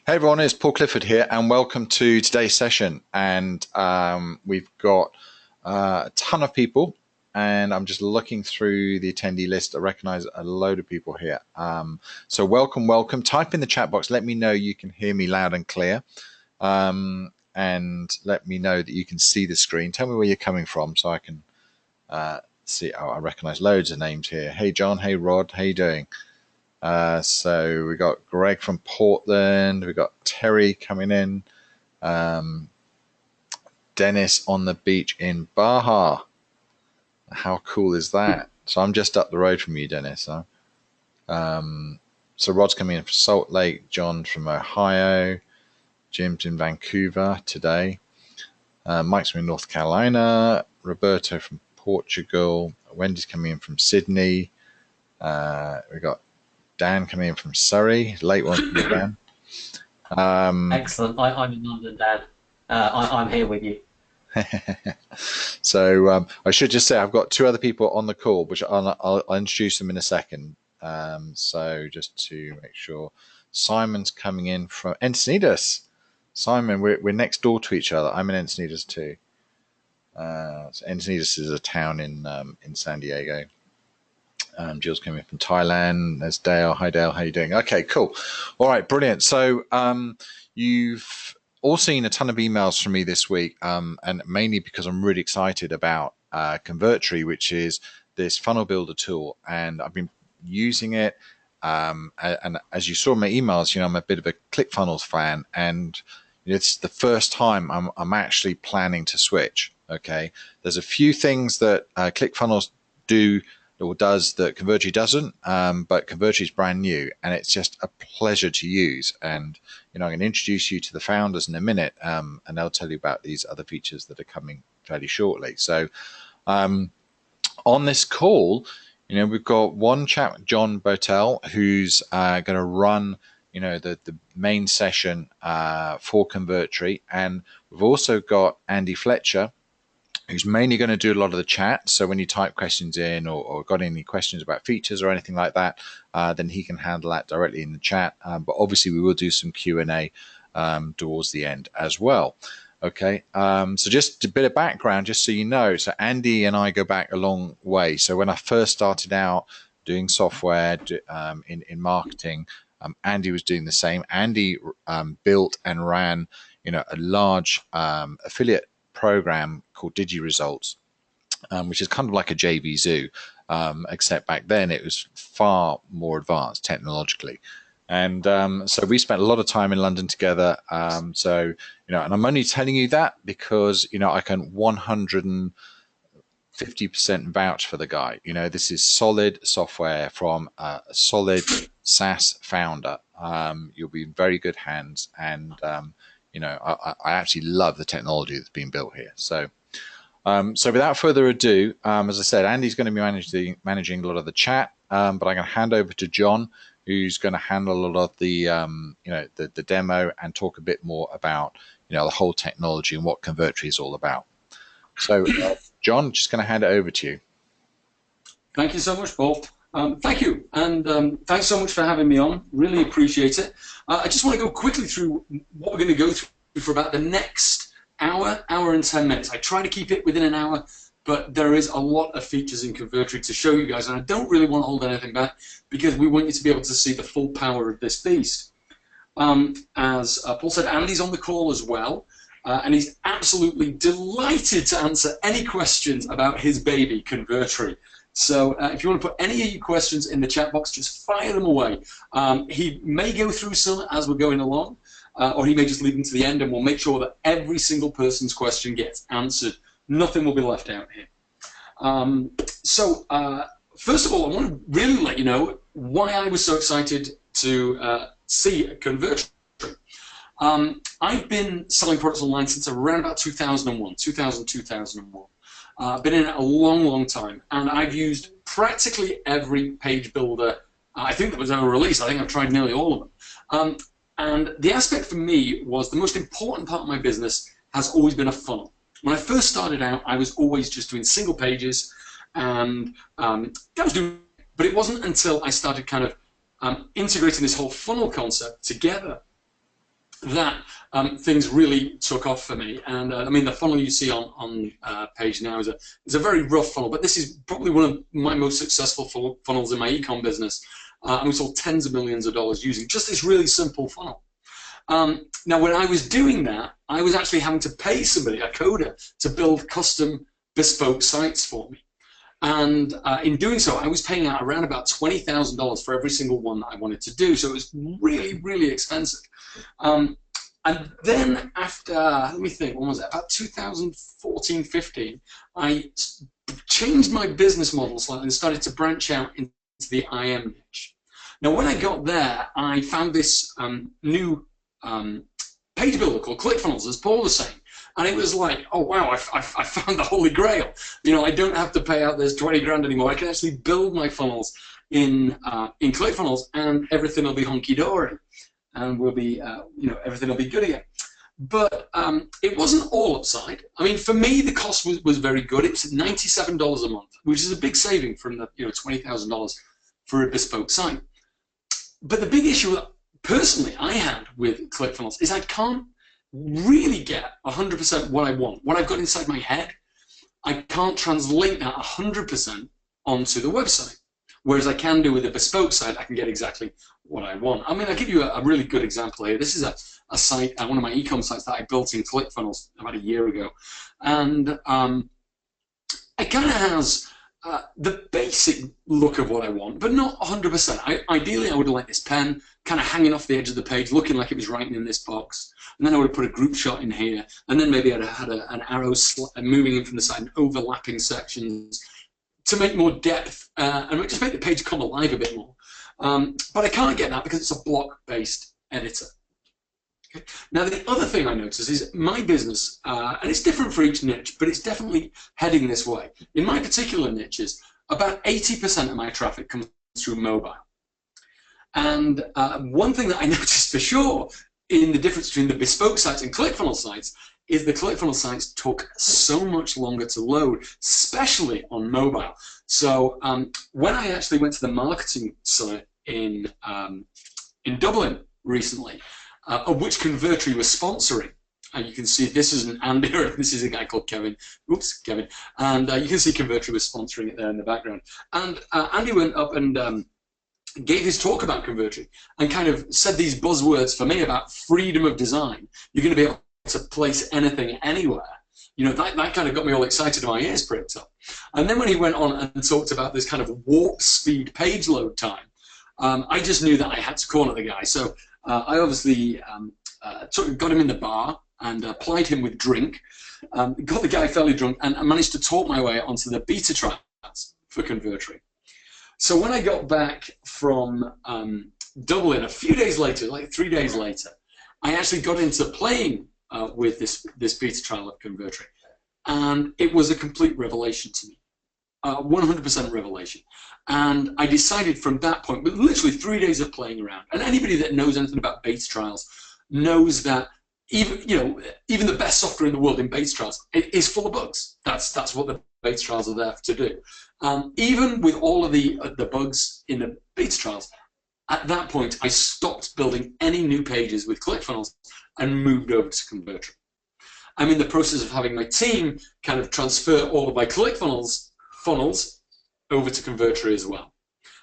Hey everyone, it's Paul Clifford here, and welcome to today's session. And we've got a ton of people, and I'm just looking through the attendee list. I recognize a load of people here. So welcome, welcome. Type in the chat box. Let me know you can hear me loud and clear, and let me know that you can see the screen. Tell me where you're coming from so I can see. Oh, I recognize loads of names here. Hey John, hey Rod, how you doing? So we got Greg from Portland, we got Terry coming in, Dennis on the beach in Baja. How cool is that? So I'm just up the road from you, Dennis. Huh? So Rod's coming in from Salt Lake, John from Ohio, Jim's in Vancouver today, Mike's from North Carolina, Roberto from Portugal, Wendy's coming in from Sydney. We got Dan coming in from Surrey. Late one for you, Dan. Excellent. I'm in London, Dan. I'm here with you. So I should just say I've got two other people on the call, which I'll introduce them in a second. So just to make sure, Simon's coming in from Encinitas. Simon, we're next door to each other. I'm in Encinitas too. So Encinitas is a town in San Diego. Jill's coming from Thailand. There's Dale. Hi, Dale. How you doing? Okay, cool. All right, brilliant. So you've all seen a ton of emails from me this week, and mainly because I'm really excited about Convertri, which is this funnel builder tool, and I've been using it. And as you saw in my emails, I'm a bit of a ClickFunnels fan, and it's the first time I'm actually planning to switch. Okay, there's a few things that ClickFunnels do or does that Convertri doesn't, but Convertri is brand new and it's just a pleasure to use. And I'm going to introduce you to the founders in a minute, and they'll tell you about these other features that are coming fairly shortly. So on this call, we've got one chap, John Botel, who's going to run the main session for Convertri, and we've also got Andy Fletcher, who's mainly going to do a lot of the chat. So when you type questions in or got any questions about features or anything like that, then he can handle that directly in the chat. But obviously we will do some Q&A towards the end as well. Okay, so just a bit of background, just so you know. So Andy and I go back a long way. So when I first started out doing software in marketing, Andy was doing the same. Andy built and ran, a large affiliate program called DigiResults, which is kind of like a JVZoo, except back then it was far more advanced technologically. And so we spent a lot of time in London together. So, and I'm only telling you that because, I can 150% vouch for the guy. This is solid software from a solid SaaS founder. You'll be in very good hands, and I actually love the technology that's been built here. So, so without further ado, as I said, Andy's going to be managing a lot of the chat, but I'm going to hand over to John, who's going to handle a lot of the, the demo and talk a bit more about, the whole technology and what Convertri is all about. So, John, just going to hand it over to you. Thank you so much, Paul. Thank you, and thanks so much for having me on. Really appreciate it. I just want to go quickly through what we're going to go through for about the next hour and 10 minutes. I try to keep it within an hour, but there is a lot of features in Convertri to show you guys, and I don't really want to hold anything back because we want you to be able to see the full power of this beast. As Paul said, Andy's on the call as well, and he's absolutely delighted to answer any questions about his baby, Convertri. So if you want to put any of your questions in the chat box, just fire them away. He may go through some as we're going along, or he may just leave them to the end, and we'll make sure that every single person's question gets answered. Nothing will be left out here. First of all, I want to really let you know why I was so excited to see Convertri. I've been selling products online since around about 2001, 2001. Been in it a long time, and I've used practically every page builder I think that was ever released. I think I've tried nearly all of them. And the aspect for me was the most important part of my business has always been a funnel. When I first started out, I was always just doing single pages, and that was doing, but it wasn't until I started kind of integrating this whole funnel concept together that things really took off for me. And I mean, the funnel you see on page now is a very rough funnel, but this is probably one of my most successful funnels in my ecom business. And we sold tens of millions of dollars using just this really simple funnel. Now, when I was doing that, I was actually having to pay somebody, a coder, to build custom bespoke sites for me. And in doing so, I was paying out around about $20,000 for every single one that I wanted to do. So it was really, really expensive. And then after, let me think, when was that? About 2014, 15, I changed my business model slightly and started to branch out into the IM niche. Now, when I got there, I found this new page builder called ClickFunnels, as Paul was saying. And it was like, oh wow, I found the holy grail. You know, I don't have to pay out this 20 grand anymore. I can actually build my funnels in ClickFunnels, and everything will be hunky dory, and we'll be, you know, everything will be good again. But it wasn't all upside. I mean, for me, the cost was very good. It was $97 a month, which is a big saving from the $20,000 for a bespoke site. But the big issue that personally I had with ClickFunnels is I can't really get 100% what I want. What I've got inside my head, I can't translate that 100% onto the website. Whereas I can do with a bespoke site, I can get exactly what I want. I mean, I'll give you a really good example here. This is a site, one of my e-com sites that I built in ClickFunnels about a year ago. And it kind of has the basic look of what I want, but not 100%. Ideally, I would like this pen kind of hanging off the edge of the page, looking like it was writing in this box. And then I would have put a group shot in here. And then maybe I'd have had an arrow moving in from the side and overlapping sections to make more depth and just make the page come alive a bit more. But I can't get that because it's a block-based editor. Okay. Now, the other thing I noticed is my business, and it's different for each niche, but it's definitely heading this way. In my particular niches, about 80% of my traffic comes through mobile. And one thing that I noticed for sure in the difference between the bespoke sites and ClickFunnels sites is the ClickFunnels sites took so much longer to load, especially on mobile. So when I actually went to the marketing summit in Dublin recently, of which Convertri was sponsoring, and you can see this is an Andy, this is a guy called Kevin, oops, Kevin, and you can see Convertri was sponsoring it there in the background. And Andy went up and gave his talk about Convertri and kind of said these buzzwords for me about freedom of design. You're going to be able to place anything anywhere. You know, that kind of got me all excited and my ears pricked up. And then when he went on and talked about this kind of warp speed page load time, I just knew that I had to corner the guy. So I obviously got him in the bar and plied him with drink, got the guy fairly drunk, and managed to talk my way onto the beta trials for Convertri. So when I got back from Dublin a few days later, like 3 days later, I actually got into playing with this beta trial of Convertri, and it was a complete revelation to me, 100% revelation. And I decided from that point, with literally 3 days of playing around, and anybody that knows anything about beta trials knows that even the best software in the world in beta trials is full of bugs. That's what the beta trials are there to do. Even with all of the bugs in the beta trials, at that point I stopped building any new pages with ClickFunnels and moved over to Convertri. I'm in the process of having my team kind of transfer all of my ClickFunnels funnels over to Convertri as well.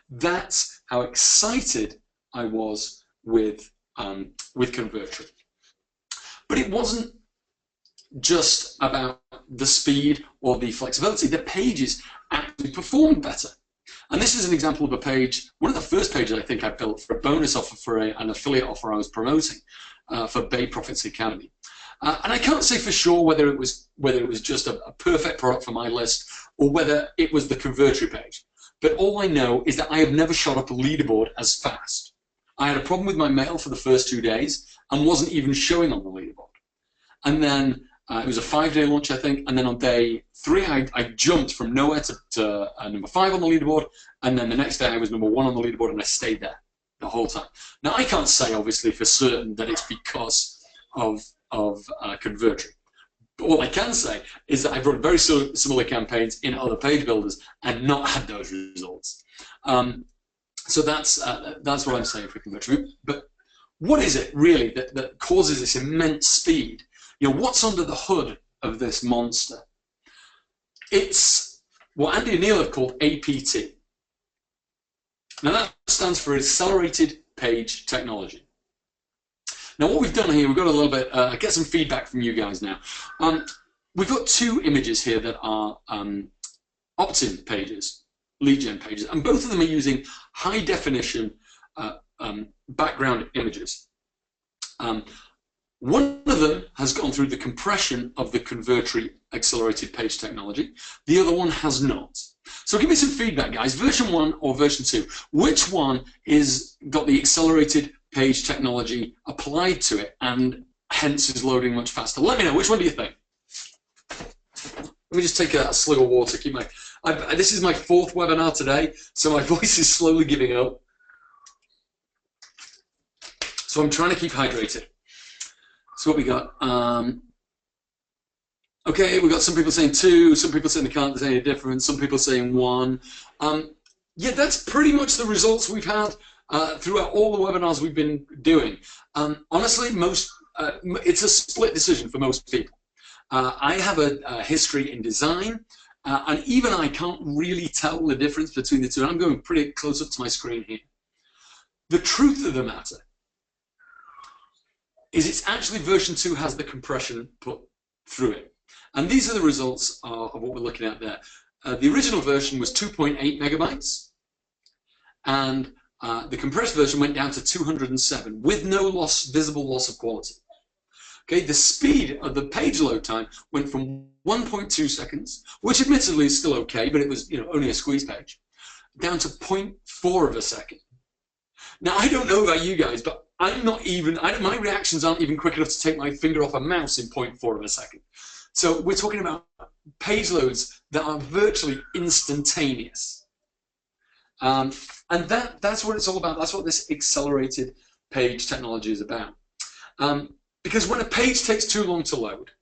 That's how excited I was with Convertri. But it wasn't just about the speed or the flexibility. The pages actually performed better. And this is an example of a page, one of the first pages I think I built for a bonus offer for an affiliate offer I was promoting for Bay Profits Academy. And I can't say for sure whether it was just a perfect product for my list or whether it was the Convertri page. But all I know is that I have never shot up a leaderboard as fast. I had a problem with my mail for the first 2 days and wasn't even showing on the leaderboard. And then it was a 5-day launch, I think, and then on day 3 I jumped from nowhere to number 5 on the leaderboard, and then the next day I was number 1 on the leaderboard, and I stayed there the whole time. Now I can't say obviously for certain that it's because of Convertri. But what I can say is that I've run very similar campaigns in other page builders and not had those results. So that's what I'm saying for Convertri. But what is it really that causes this immense speed? You know, what's under the hood of this monster? It's what Andy and Neil have called APT. Now that stands for Accelerated Page Technology. Now what we've done here, we've got a little bit, get some feedback from you guys now. We've got two images here that are opt-in pages, lead gen pages, and both of them are using high definition background images. One of them has gone through the compression of the Convertri accelerated page technology. The other one has not. So give me some feedback, guys. Version 1 or version 2? Which one is got the accelerated page technology applied to it and hence is loading much faster? Let me know. Which one do you think? Let me just take a slug of water. Keep my. This is my 4th webinar today, so my voice is slowly giving up. So I'm trying to keep hydrated. So what we got? Okay, we got some people saying 2, some people saying they can't say any difference, some people saying 1. Yeah, that's pretty much the results we've had throughout all the webinars we've been doing. Honestly, it's a split decision for most people. I have a history in design, and even I can't really tell the difference between the two. And I'm going pretty close up to my screen here. The truth of the matter is it's actually version 2 has the compression put through it. And these are the results of what we're looking at there. The original version was 2.8 megabytes, and the compressed version went down to 207 with no visible loss of quality. Okay, the speed of the page load time went from 1.2 seconds, which admittedly is still okay, but it was only a squeeze page, down to 0.4 of a second. Now I don't know about you guys, but I'm not even, my reactions aren't even quick enough to take my finger off a mouse in 0.4 of a second. So we're talking about page loads that are virtually instantaneous. And that's what it's all about. That's what this accelerated page technology is about. Because when a page takes too long to load,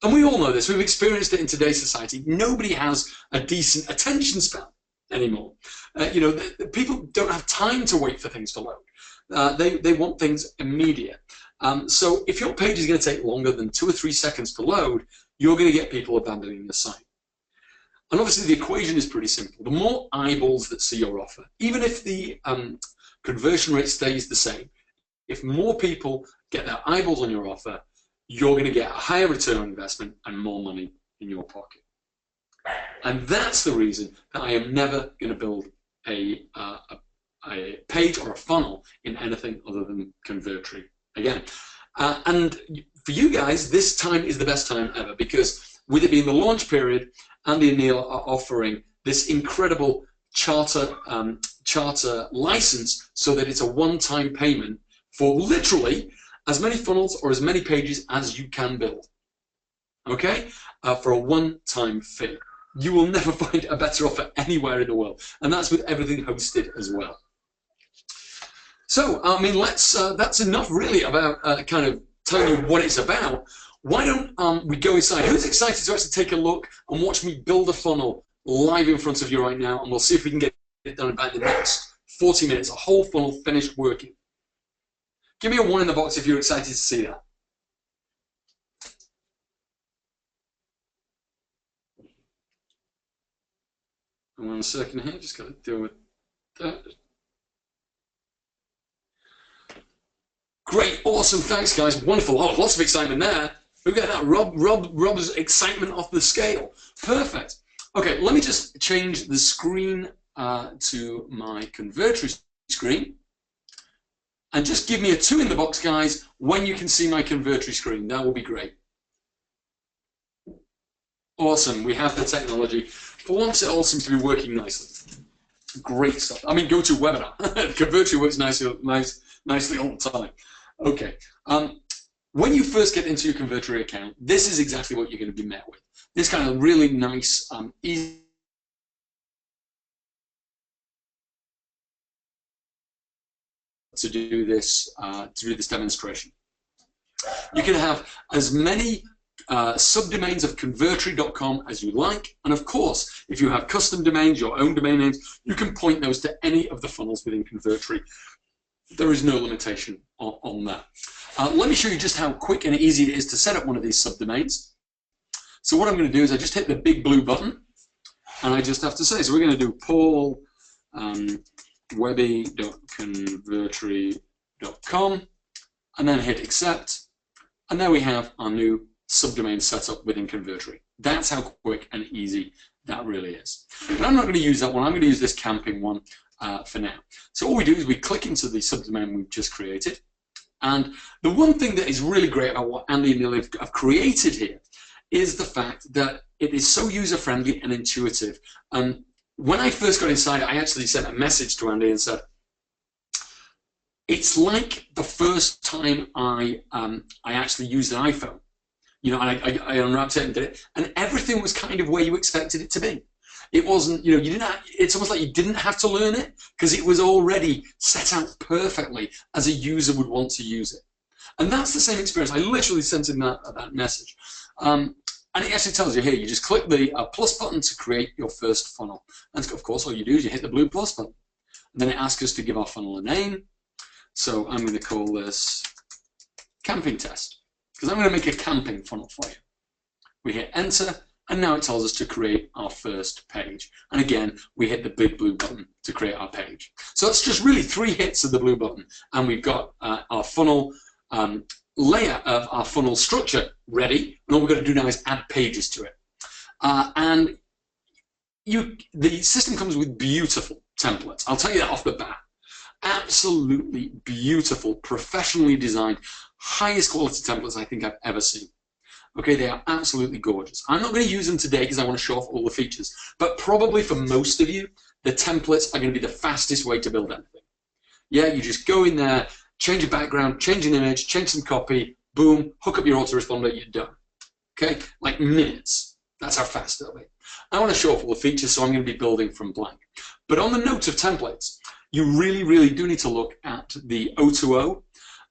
and we all know this, we've experienced it in today's society, nobody has a decent attention span anymore. People don't have time to wait for things to load. They want things immediate. So if your page is going to take longer than 2 or 3 seconds to load, you're going to get people abandoning the site. And obviously the equation is pretty simple. The more eyeballs that see your offer, even if the conversion rate stays the same, if more people get their eyeballs on your offer, you're going to get a higher return on investment and more money in your pocket. And that's the reason that I am never going to build a page or a funnel in anything other than Convertri again. And for you guys, this time is the best time ever, because with it being the launch period, Andy and Neil are offering this incredible charter license so that it's a one-time payment for literally as many funnels or as many pages as you can build. Okay? For a one-time fee. You will never find a better offer anywhere in the world. And that's with everything hosted as well. So, I mean, that's enough really about kind of telling you what it's about. Why don't we go inside? Who's excited to actually take a look and watch me build a funnel live in front of you right now? And we'll see if we can get it done in about the next 40 minutes, a whole funnel finished working. Give me a 1 in the box if you're excited to see that. And 1 second here, just got to deal with that. Great, awesome, thanks guys, wonderful. Oh, lots of excitement there. Look at that, Rob's excitement off the scale. Perfect. Okay, let me just change the screen to my Convertri screen. And just give me a 2 in the box, guys, when you can see my Convertri screen. That will be great. Awesome, we have the technology. For once, it all seems to be working nicely. Great stuff. I mean, go to webinar. Convertri works nicely all the time. Okay. When you first get into your Convertri account, this is exactly what you're going to be met with. This kind of really nice, easy to do this demonstration. You can have as many subdomains of convertri.com as you like, and of course, if you have custom domains, your own domain names, you can point those to any of the funnels within Convertri there is no limitation on that. Let me show you just how quick and easy it is to set up one of these subdomains. So what I'm going to do is I just hit the big blue button, and I just have to say, so we're going to do Paul webby.convertri.com, and then hit accept, and there we have our new subdomain set up within Convertri. That's how quick and easy that really is. But I'm not going to use that one. I'm going to use this camping one for now. So all we do is we click into the subdomain we've just created, and the one thing that is really great about what Andy and Neil have created here is the fact that it is so user-friendly and intuitive. When I first got inside, I actually sent a message to Andy and said, it's like the first time I actually used an iPhone. You know, and I unwrapped it and did it, and everything was kind of where you expected it to be. It wasn't, you know, you didn't have, it's almost like you didn't have to learn it because it was already set out perfectly as a user would want to use it. And that's the same experience. I literally sent him that message. And it actually tells you here, you just click the plus button to create your first funnel. And of course, all you do is you hit the blue plus button. And then it asks us to give our funnel a name. So I'm going to call this camping test, because I'm going to make a camping funnel for you. We hit enter, and now it tells us to create our first page. And again, we hit the big blue button to create our page. So it's just really 3 hits of the blue button, and we've got our funnel layer of our funnel structure ready, and all we've got to do now is add pages to it. And the system comes with beautiful templates. I'll tell you that off the bat. Absolutely beautiful, professionally designed, highest quality templates I think I've ever seen. Okay, they are absolutely gorgeous. I'm not going to use them today because I want to show off all the features, but probably for most of you, the templates are going to be the fastest way to build anything. Yeah, you just go in there, change a background, change an image, change some copy, boom, hook up your autoresponder, you're done. Okay, like minutes. That's how fast it'll be. I want to show off all the features, so I'm going to be building from blank. But on the note of templates, you really, really do need to look at the O2O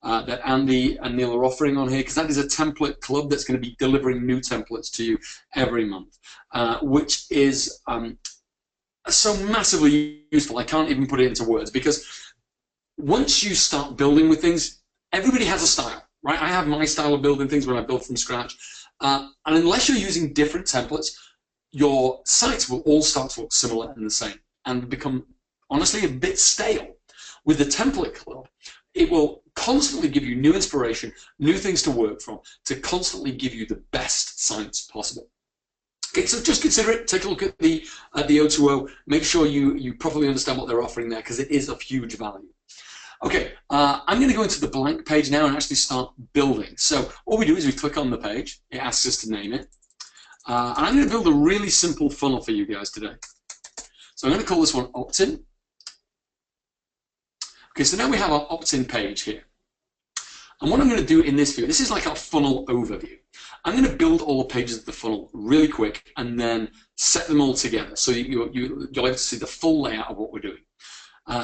that Andy and Neil are offering on here, because that is a template club that's going to be delivering new templates to you every month, which is so massively useful. I can't even put it into words, because once you start building with things, everybody has a style, right? I have my style of building things when I build from scratch, and unless you're using different templates, your sites will all start to look similar and the same and become honestly a bit stale. With the template club, it will constantly give you new inspiration, new things to work from, to constantly give you the best sites possible. Okay, so just consider it, take a look at the O2O, make sure you properly understand what they're offering there, because it is of huge value. Okay, I'm going to go into the blank page now and actually start building. So all we do is we click on the page, it asks us to name it, and I'm going to build a really simple funnel for you guys today. So I'm going to call this one opt-in. Okay, so now we have our opt-in page here. And what I'm going to do in this view, this is like our funnel overview. I'm going to build all the pages of the funnel really quick and then set them all together so you'll be able to see the full layout of what we're doing.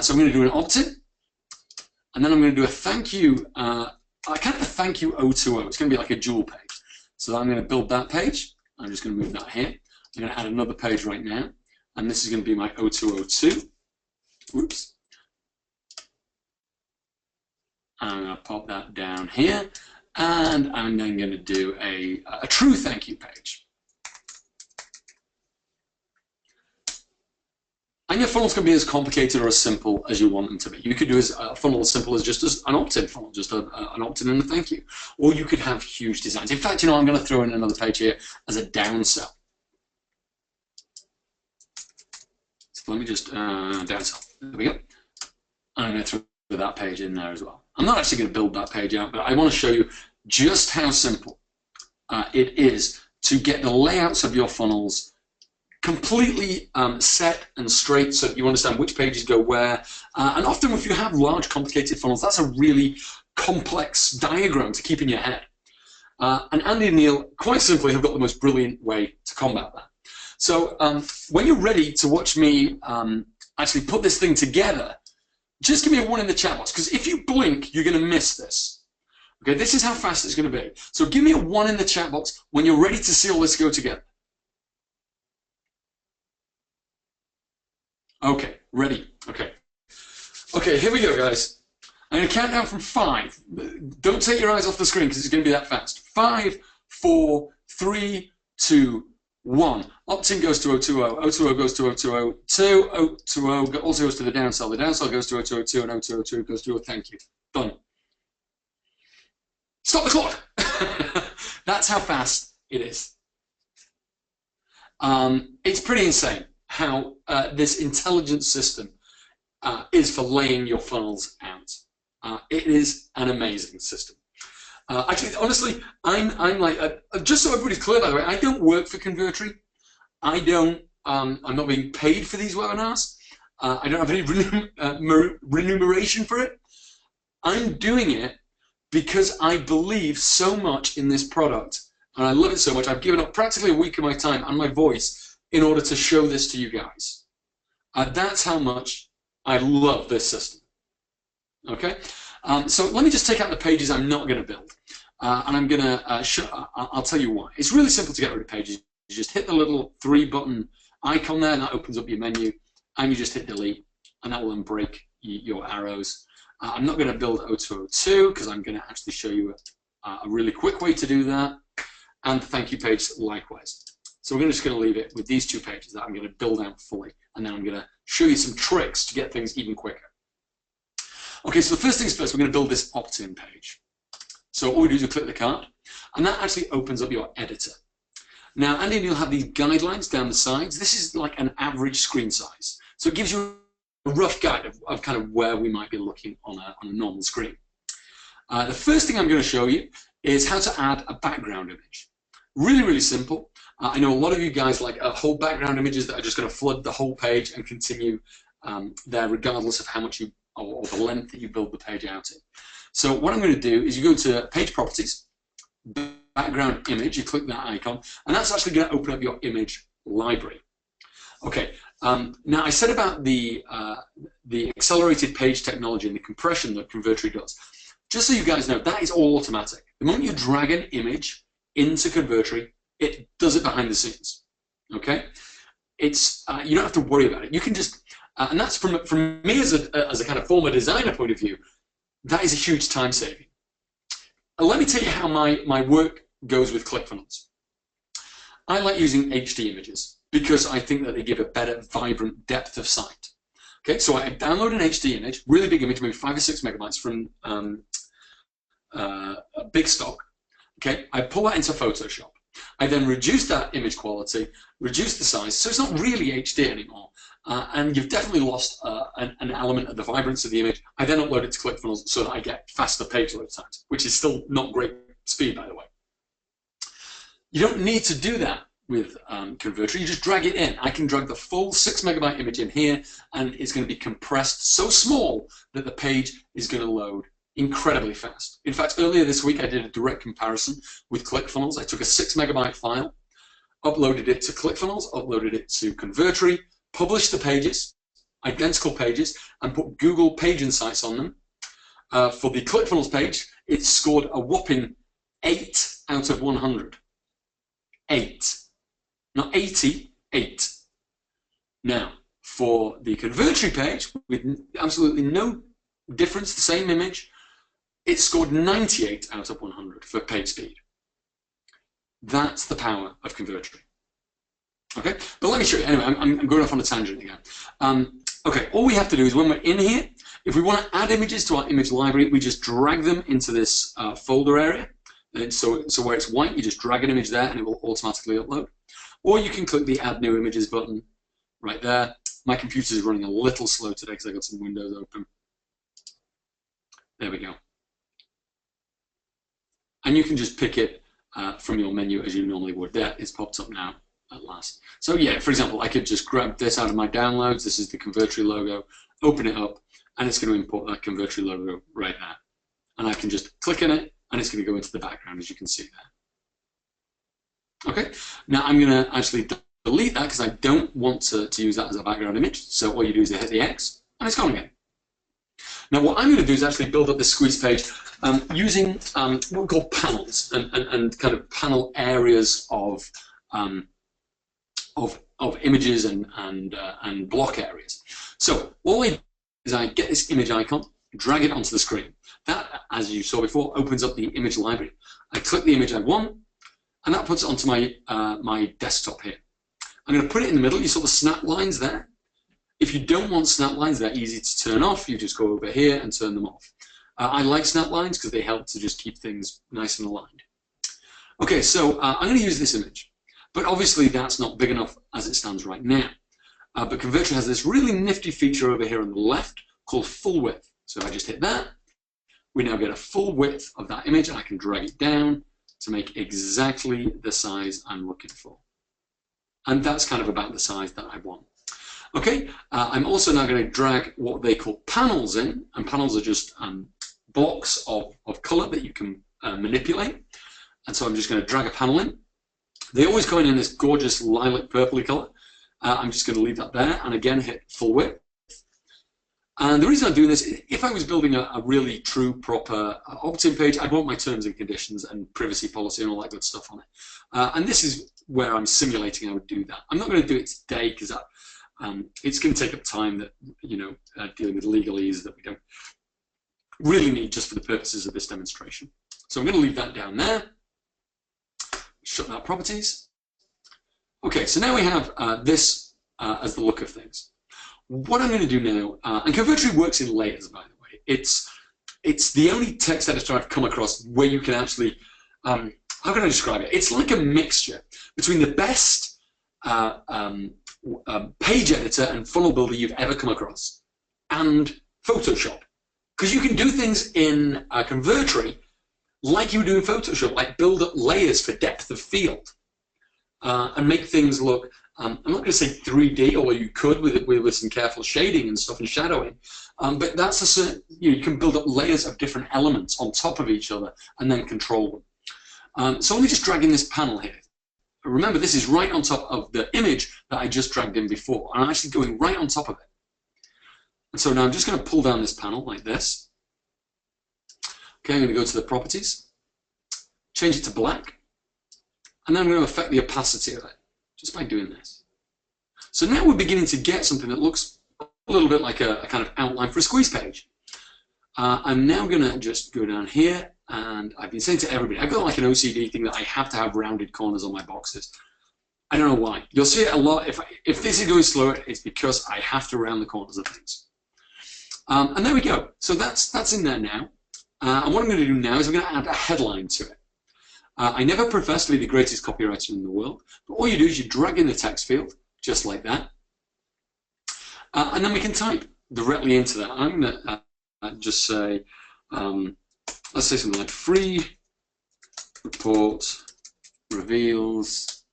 So I'm going to do an opt-in, and then I'm going to do a thank you, kind of a thank you O2O. It's going to be like a dual page. So I'm going to build that page. I'm just going to move that here. I'm going to add another page right now, and this is going to be my O2O2. Whoops. I'm going to pop that down here, and I'm then going to do a true thank you page. And your funnels can be as complicated or as simple as you want them to be. You could do a funnel as simple as just as an opt-in funnel, just an opt-in and a thank you. Or you could have huge designs. In fact, you know, I'm going to throw in another page here as a downsell. So let me just downsell. There we go. I'm going to throw that page in there as well. I'm not actually going to build that page out, but I want to show you just how simple it is to get the layouts of your funnels completely set and straight so that you understand which pages go where. And often if you have large, complicated funnels, that's a really complex diagram to keep in your head. And Andy and Neil, quite simply, have got the most brilliant way to combat that. So when you're ready to watch me actually put this thing together, just give me a 1 in the chat box, because if you blink, you're going to miss this. Okay, this is how fast it's going to be. So give me a 1 in the chat box when you're ready to see all this go together. Okay, ready. Okay. Okay, here we go, guys. I'm going to count down from 5. Don't take your eyes off the screen because it's going to be that fast. 5, 4, 3, 2, 1. Opt-in goes to 020, 020 goes to 020, 020 also goes to the downsell. The downsell goes to 0202, and 0202 goes to thank you. Done. Stop the clock! That's how fast it is. It's pretty insane how this intelligent system is for laying your funnels out. It is an amazing system. Actually, honestly, I'm like, just so everybody's clear, by the way, I don't work for Convertri. I don't, I'm not being paid for these webinars. I don't have any remuneration for it. I'm doing it because I believe so much in this product, and I love it so much. I've given up practically a week of my time and my voice in order to show this to you guys. That's how much I love this system. Okay, so let me just take out the pages I'm not going to build, and I'm going to I'll tell you why. It's really simple to get rid of pages. You just hit the little 3-button icon there, and that opens up your menu, and you just hit delete, and that will unbreak your arrows. I'm not going to build 0202 because I'm going to actually show you a really quick way to do that, and the thank you page likewise. So we're just going to leave it with these 2 pages that I'm going to build out fully, and then I'm going to show you some tricks to get things even quicker. Okay, so the first things first, we're going to build this opt-in page. So all we do is we click the card, and that actually opens up your editor. Now, Andy, you'll have these guidelines down the sides. This is like an average screen size. So it gives you a rough guide of kind of where we might be looking on a normal screen. The first thing I'm going to show you is how to add a background image. Really, really simple. I know a lot of you guys like whole background images that are just going to flood the whole page and continue there regardless of how much you, or the length that you build the page out in. So what I'm going to do is you go to Page Properties, Background Image, you click that icon, and that's actually going to open up your image library. Okay, now I said about the accelerated page technology and the compression that Convertri does. Just so you guys know, that is all automatic. The moment you drag an image into Convertri, it does it behind the scenes. Okay, it's you don't have to worry about it. You can just and that's from me as a kind of former designer point of view, that is a huge time saving. Let me tell you how my work goes with ClickFunnels. I like using HD images because I think that they give a better, vibrant depth of sight. Okay, so I download an HD image, really big image, maybe 5 or 6 megabytes from a big stock. Okay, I pull that into Photoshop. I then reduce that image quality, reduce the size, so it's not really HD anymore. And you've definitely lost an element of the vibrance of the image. I then upload it to ClickFunnels so that I get faster page load times, which is still not great speed, by the way. You don't need to do that with Convertri. You just drag it in. I can drag the full 6 megabyte image in here, and it's going to be compressed so small that the page is going to load incredibly fast. In fact, earlier this week, I did a direct comparison with ClickFunnels. I took a 6 megabyte file, uploaded it to ClickFunnels, uploaded it to Convertri, published the pages, identical pages, and put Google Page Insights on them. For the ClickFunnels page, it scored a whopping 8 out of 100. 8. Not 80, 8. Now, for the Convertri page, with absolutely no difference, the same image, it scored 98 out of 100 for page speed. That's the power of Convertri. Okay, but let me show you. Anyway, I'm going off on a tangent again. Okay, all we have to do is when we're in here, if we want to add images to our image library, we just drag them into this folder area. And so where it's white, you just drag an image there and it will automatically upload. Or you can click the Add New Images button right there. My computer is running a little slow today because I got some windows open. There we go. And you can just pick it from your menu as you normally would. There, it's popped up now at last. So yeah, for example, I could just grab this out of my downloads. This is the Convertri logo, open it up, and it's going to import that Convertri logo right there. And I can just click on it, and it's going to go into the background, as you can see there. Okay, now I'm going to actually delete that because I don't want to use that as a background image. So all you do is hit the X, and it's gone again. Now what I'm going to do is actually build up this squeeze page using what we call panels and kind of panel areas of images and block areas. So all I do is I get this image icon, drag it onto the screen. That, as you saw before, opens up the image library. I click the image I want, and that puts it onto my, my desktop here. I'm going to put it in the middle. You saw the snap lines there. If you don't want snap lines, they're easy to turn off. You just go over here and turn them off. I like snap lines because they help to just keep things nice and aligned. Okay, so I'm going to use this image, but obviously that's not big enough as it stands right now. But Convertri has this really nifty feature over here on the left called full width. So if I just hit that, we now get a full width of that image, and I can drag it down to make exactly the size I'm looking for. And that's kind of about the size that I want. Okay, I'm also now going to drag what they call panels in, and panels are just blocks of color that you can manipulate. And so I'm just going to drag a panel in. They always come in this gorgeous lilac purpley color. I'm just going to leave that there, and again hit full width. And the reason I'm doing this, if I was building a really true, proper opt-in page, I'd want my terms and conditions and privacy policy and all that good stuff on it. And this is where I'm simulating I would do that. I'm not going to do it today because it's going to take up time that, you know, dealing with legalese that we don't really need just for the purposes of this demonstration. So I'm going to leave that down there. Shut that properties. Okay, so now we have this as the look of things. What I'm going to do now, and Convertri works in layers, by the way. It's the only text editor I've come across where you can actually, how can I describe it? It's like a mixture between the best page editor and funnel builder you've ever come across and Photoshop. Because you can do things in Convertri like you do in Photoshop, like build up layers for depth of field and make things look, I'm not going to say 3D, although you could with some careful shading and stuff and shadowing, but that's a certain, you can build up layers of different elements on top of each other and then control them. So let me just drag in this panel here. Remember, this is right on top of the image that I just dragged in before, and I'm actually going right on top of it. And so now I'm just going to pull down this panel like this. Okay, I'm going to go to the properties, change it to black, and then I'm going to affect the opacity of it just by doing this. So now we're beginning to get something that looks a little bit like a kind of outline for a squeeze page. I'm now going to just go down here, and I've been saying to everybody, I've got like an OCD thing that I have to have rounded corners on my boxes. I don't know why. You'll see it a lot. If this is going slower, it's because I have to round the corners of things. And there we go. So that's in there now. And what I'm going to do now is I'm going to add a headline to it. I never profess to be the greatest copywriter in the world, but all you do is you drag in the text field, just like that. And then we can type directly into that. I'm going to just say, let's say something like free report reveals,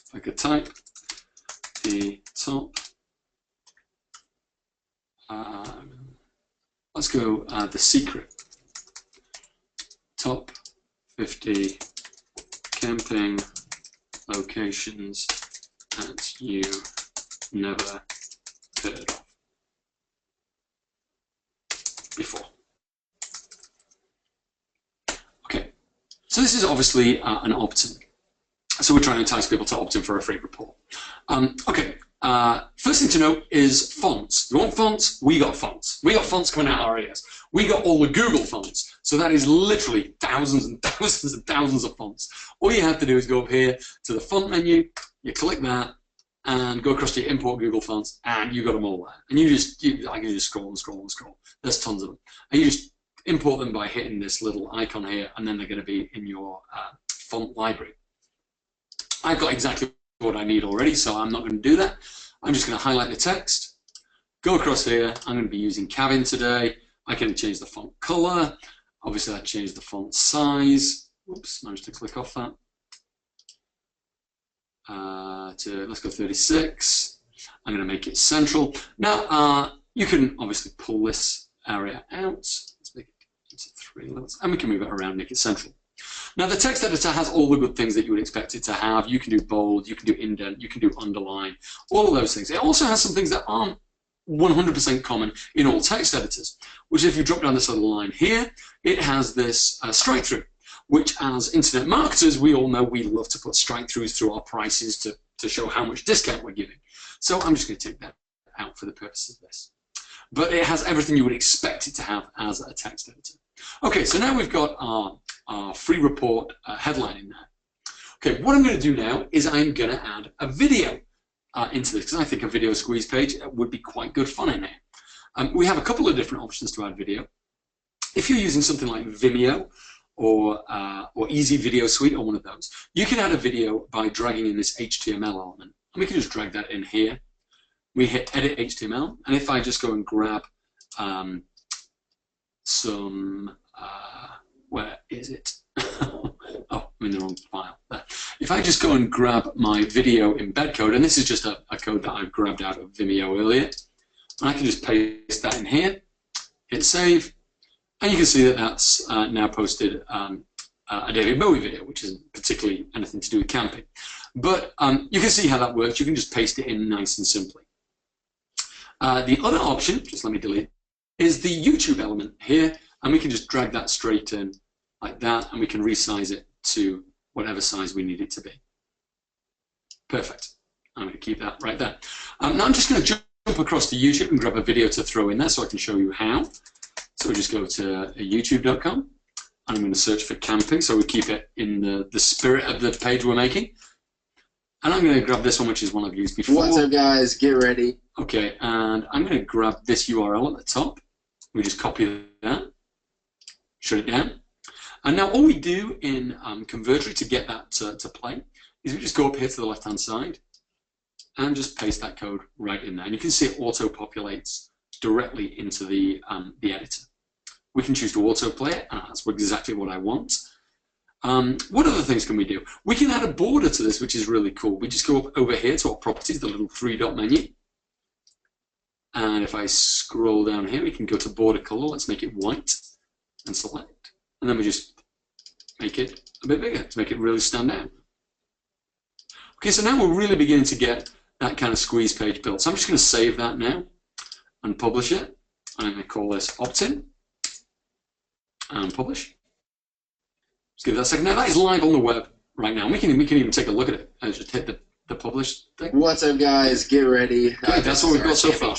if I could type, the top, let's go the secret, top 50 camping locations that you never heard of before. Okay, so this is obviously an opt-in. So we're trying to entice people to opt in for a free report. Okay, first thing to note is fonts. You want fonts? We got fonts. We got fonts coming out of our ears. We got all the Google fonts. So that is literally thousands and thousands and thousands of fonts. All you have to do is go up here to the font menu, you click that, and go across to your import Google fonts, and you got them all there. And I can just scroll and scroll and scroll. There's tons of them. And you just import them by hitting this little icon here, and then they're going to be in your font library. I've got exactly what I need already, so I'm not going to do that. I'm just going to highlight the text, go across here. I'm going to be using Cabin today. I can change the font color. Obviously, I changed the font size. Whoops, managed to click off that. Let's go 36. I'm going to make it central. Now, you can obviously pull this area out. Let's make it into 3 levels, and we can move it around, make it central. Now, the text editor has all the good things that you would expect it to have. You can do bold, you can do indent, you can do underline, all of those things. It also has some things that aren't 100% common in all text editors, which if you drop down this little line here, it has this strike through, which as internet marketers, we all know we love to put strike throughs through our prices to show how much discount we're giving. So I'm just going to take that out for the purpose of this. but it has everything you would expect it to have as a text editor. Okay, so now we've got our free report headline in there. Okay, what I'm going to do now is I'm going to add a video into this, because I think a video squeeze page would be quite good fun in here. We have a couple of different options to add video. If you're using something like Vimeo or Easy Video Suite or one of those, you can add a video by dragging in this HTML element. And we can just drag that in here. We hit Edit HTML, and if I just go and grab where is it? Oh, I'm in the wrong file. There. If I just go and grab my video embed code, and this is just a code that I've grabbed out of Vimeo earlier, and I can just paste that in here, hit save, and you can see that that's now posted a David Bowie video, which isn't particularly anything to do with camping. But you can see how that works. You can just paste it in nice and simply. The other option, just let me delete, is the YouTube element here, and we can just drag that straight in like that, and we can resize it to whatever size we need it to be. Perfect. I'm going to keep that right there. Now I'm just going to jump across to YouTube and grab a video to throw in there so I can show you how. So we just go to youtube.com, and I'm going to search for camping, so we keep it in the spirit of the page we're making. And I'm going to grab this one, which is one I've used before. What's up, guys? Get ready. Okay, and I'm going to grab this URL at the top. We just copy that, shut it down. And now all we do in Convertri to get that to play is we just go up here to the left-hand side and just paste that code right in there. And you can see it auto-populates directly into the editor. We can choose to auto-play it, and that's exactly what I want. What other things can we do? We can add a border to this, which is really cool. We just go up over here to our properties, the little three-dot menu. And if I scroll down here, we can go to border color. Let's make it white and select. And then we just make it a bit bigger to make it really stand out. Okay, so now we're really beginning to get that kind of squeeze page built. So I'm just going to save that now and publish it. I'm going to call this opt-in and publish. Just give that a second. Now that is live on the web right now. We can even take a look at it and just hit the publish thing. What's up, guys? Get ready. Okay, that's what we've got so far.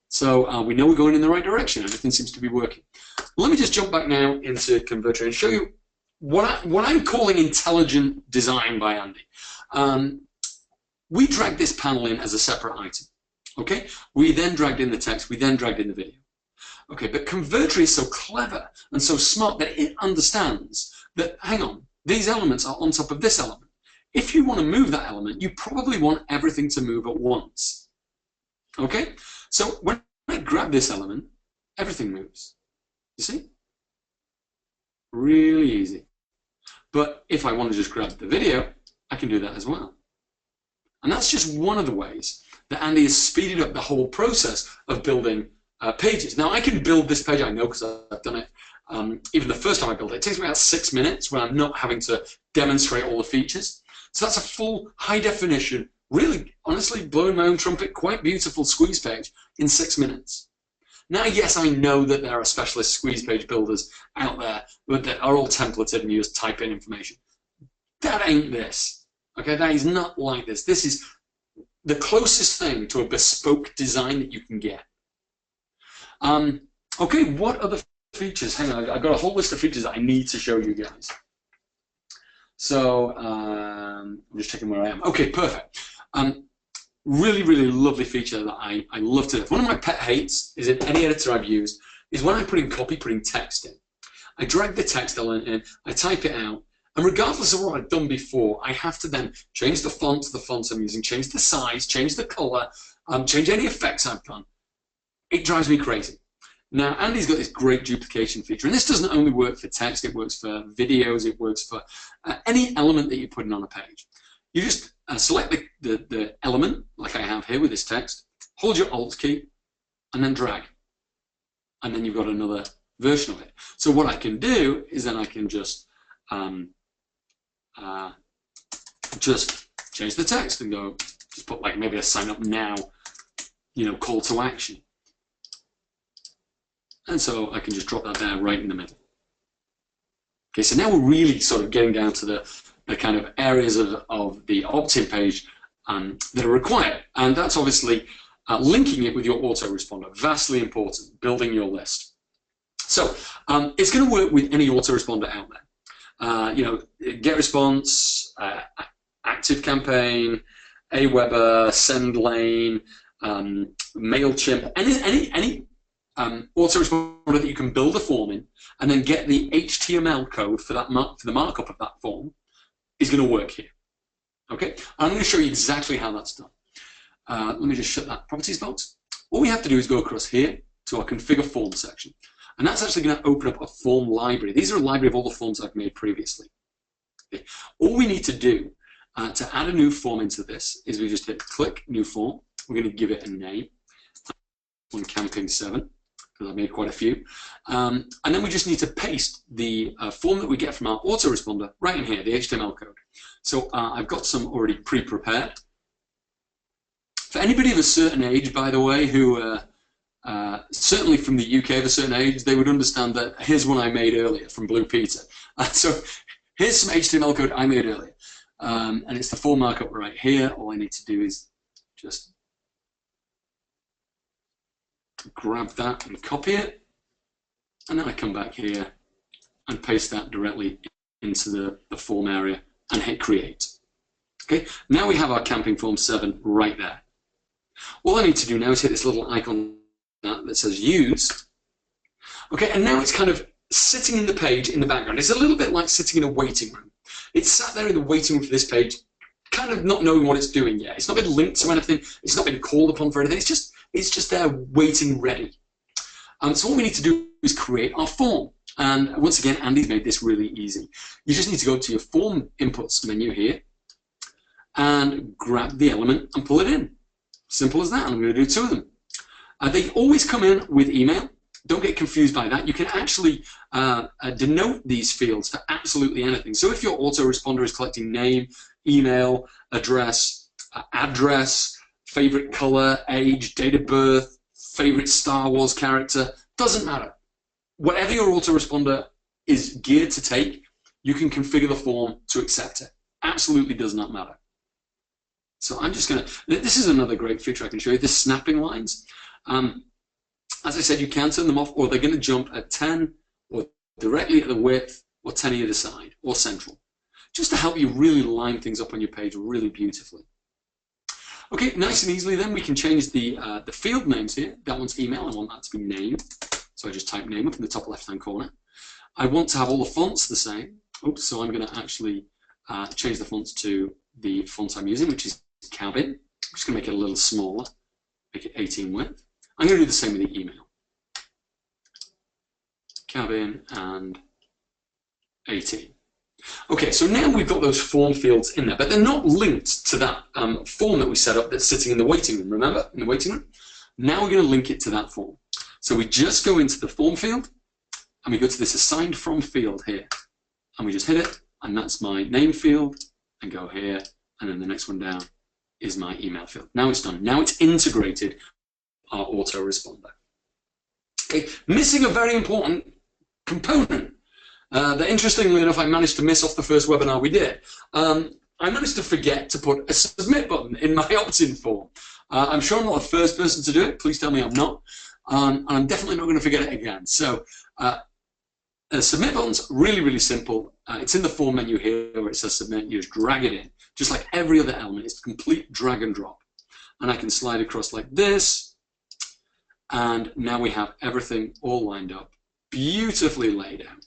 So we know we're going in the right direction. Everything seems to be working. Let me just jump back now into Convertri and show you what I'm calling intelligent design by Andy. We dragged this panel in as a separate item. Okay, we then dragged in the text. We then dragged in the video. Okay, but Convertri is so clever and so smart that it understands that, hang on, these elements are on top of this element. If you want to move that element, you probably want everything to move at once. Okay, so when I grab this element, everything moves. You see? Really easy. But if I want to just grab the video, I can do that as well. And that's just one of the ways that Andy has speeded up the whole process of building pages. Now, I can build this page, I know, because I've done it. Even the first time I built it, it takes me about 6 minutes when I'm not having to demonstrate all the features. So that's a full, high-definition, really, honestly, blowing my own trumpet, quite beautiful squeeze page in 6 minutes. Now, yes, I know that there are specialist squeeze page builders out there that are all templated and you just type in information. That ain't this. Okay, that is not like this. This is the closest thing to a bespoke design that you can get. Okay, what other features? Hang on, I've got a whole list of features that I need to show you guys. So I'm just checking where I am. Okay, perfect. Really, really lovely feature that I love to death. One of my pet hates is in any editor I've used is when I'm putting text in. I drag the text element in, I type it out, and regardless of what I've done before, I have to then change the font to the font I'm using, change the size, change the color, change any effects I've done. It drives me crazy. Now, Andy's got this great duplication feature, and this doesn't only work for text, it works for videos, it works for any element that you're putting on a page. You just select the element, like I have here with this text, hold your Alt key, and then drag. And then you've got another version of it. So what I can do is then I can just change the text and go, just put like maybe a sign up now, call to action. And so I can just drop that there right in the middle. Okay, so now we're really sort of getting down to the kind of areas of the opt-in page that are required. And that's obviously linking it with your autoresponder. Vastly important, building your list. So it's going to work with any autoresponder out there. You know, GetResponse, ActiveCampaign, Aweber, SendLane, MailChimp, any autoresponder that you can build a form in and then get the HTML code for that for the markup of that form is going to work here. Okay, I'm going to show you exactly how that's done. Let me just shut that properties box. All we have to do is go across here to our configure form section, and that's actually going to open up a form library. These are a library of all the forms I've made previously. Okay. All we need to do to add a new form into this is we just hit click new form. We're going to give it a name, on camping 7, because I've made quite a few. And then we just need to paste the form that we get from our autoresponder right in here, the HTML code. So I've got some already pre-prepared. For anybody of a certain age, by the way, who certainly from the UK of a certain age, they would understand that here's one I made earlier from Blue Peter. So here's some HTML code I made earlier. And it's the form markup right here. All I need to do is just grab that and copy it, and then I come back here and paste that directly into the form area and hit create. Okay, now we have our camping form 7 right there. All I need to do now is hit this little icon that says used. Okay, and now it's kind of sitting in the page in the background. It's a little bit like sitting in a waiting room. It's sat there in the waiting room for this page, kind of not knowing what it's doing yet. It's not been linked to anything. It's not been called upon for anything. It's just there waiting ready. So what we need to do is create our form. And once again, Andy's made this really easy. You just need to go to your form inputs menu here and grab the element and pull it in. Simple as that. And I'm going to do 2 of them. They always come in with email. Don't get confused by that. You can actually denote these fields for absolutely anything. So if your autoresponder is collecting name, email, address, favorite color, age, date of birth, favorite Star Wars character, doesn't matter. Whatever your autoresponder is geared to take, you can configure the form to accept it. Absolutely does not matter. So I'm just going to, this is another great feature I can show you, the snapping lines. As I said, you can turn them off, or they're going to jump at 10, or directly at the width, or 10 either side, or central, just to help you really line things up on your page really beautifully. Okay, nice and easily then we can change the field names here. That one's email, I want that to be name. So I just type name up in the top left-hand corner. I want to have all the fonts the same. Oops, so I'm going to actually change the fonts to the font I'm using, which is Cabin. I'm just going to make it a little smaller, make it 18 width. I'm going to do the same with the email. Cabin and 18. Okay, so now we've got those form fields in there, but they're not linked to that form that we set up that's sitting in the waiting room, remember? In the waiting room? Now we're going to link it to that form. So we just go into the form field, and we go to this assigned from field here, and we just hit it, and that's my name field, and go here, and then the next one down is my email field. Now it's done. Now it's integrated our autoresponder. Okay, missing a very important component that interestingly enough I managed to miss off the first webinar we did. I managed to forget to put a submit button in my opt-in form. I'm sure I'm not the first person to do it. Please tell me I'm not. And I'm definitely not going to forget it again. So the submit button's really, really simple. It's in the form menu here where it says submit. You just drag it in. Just like every other element, it's complete drag and drop. And I can slide across like this. And now we have everything all lined up, beautifully laid out.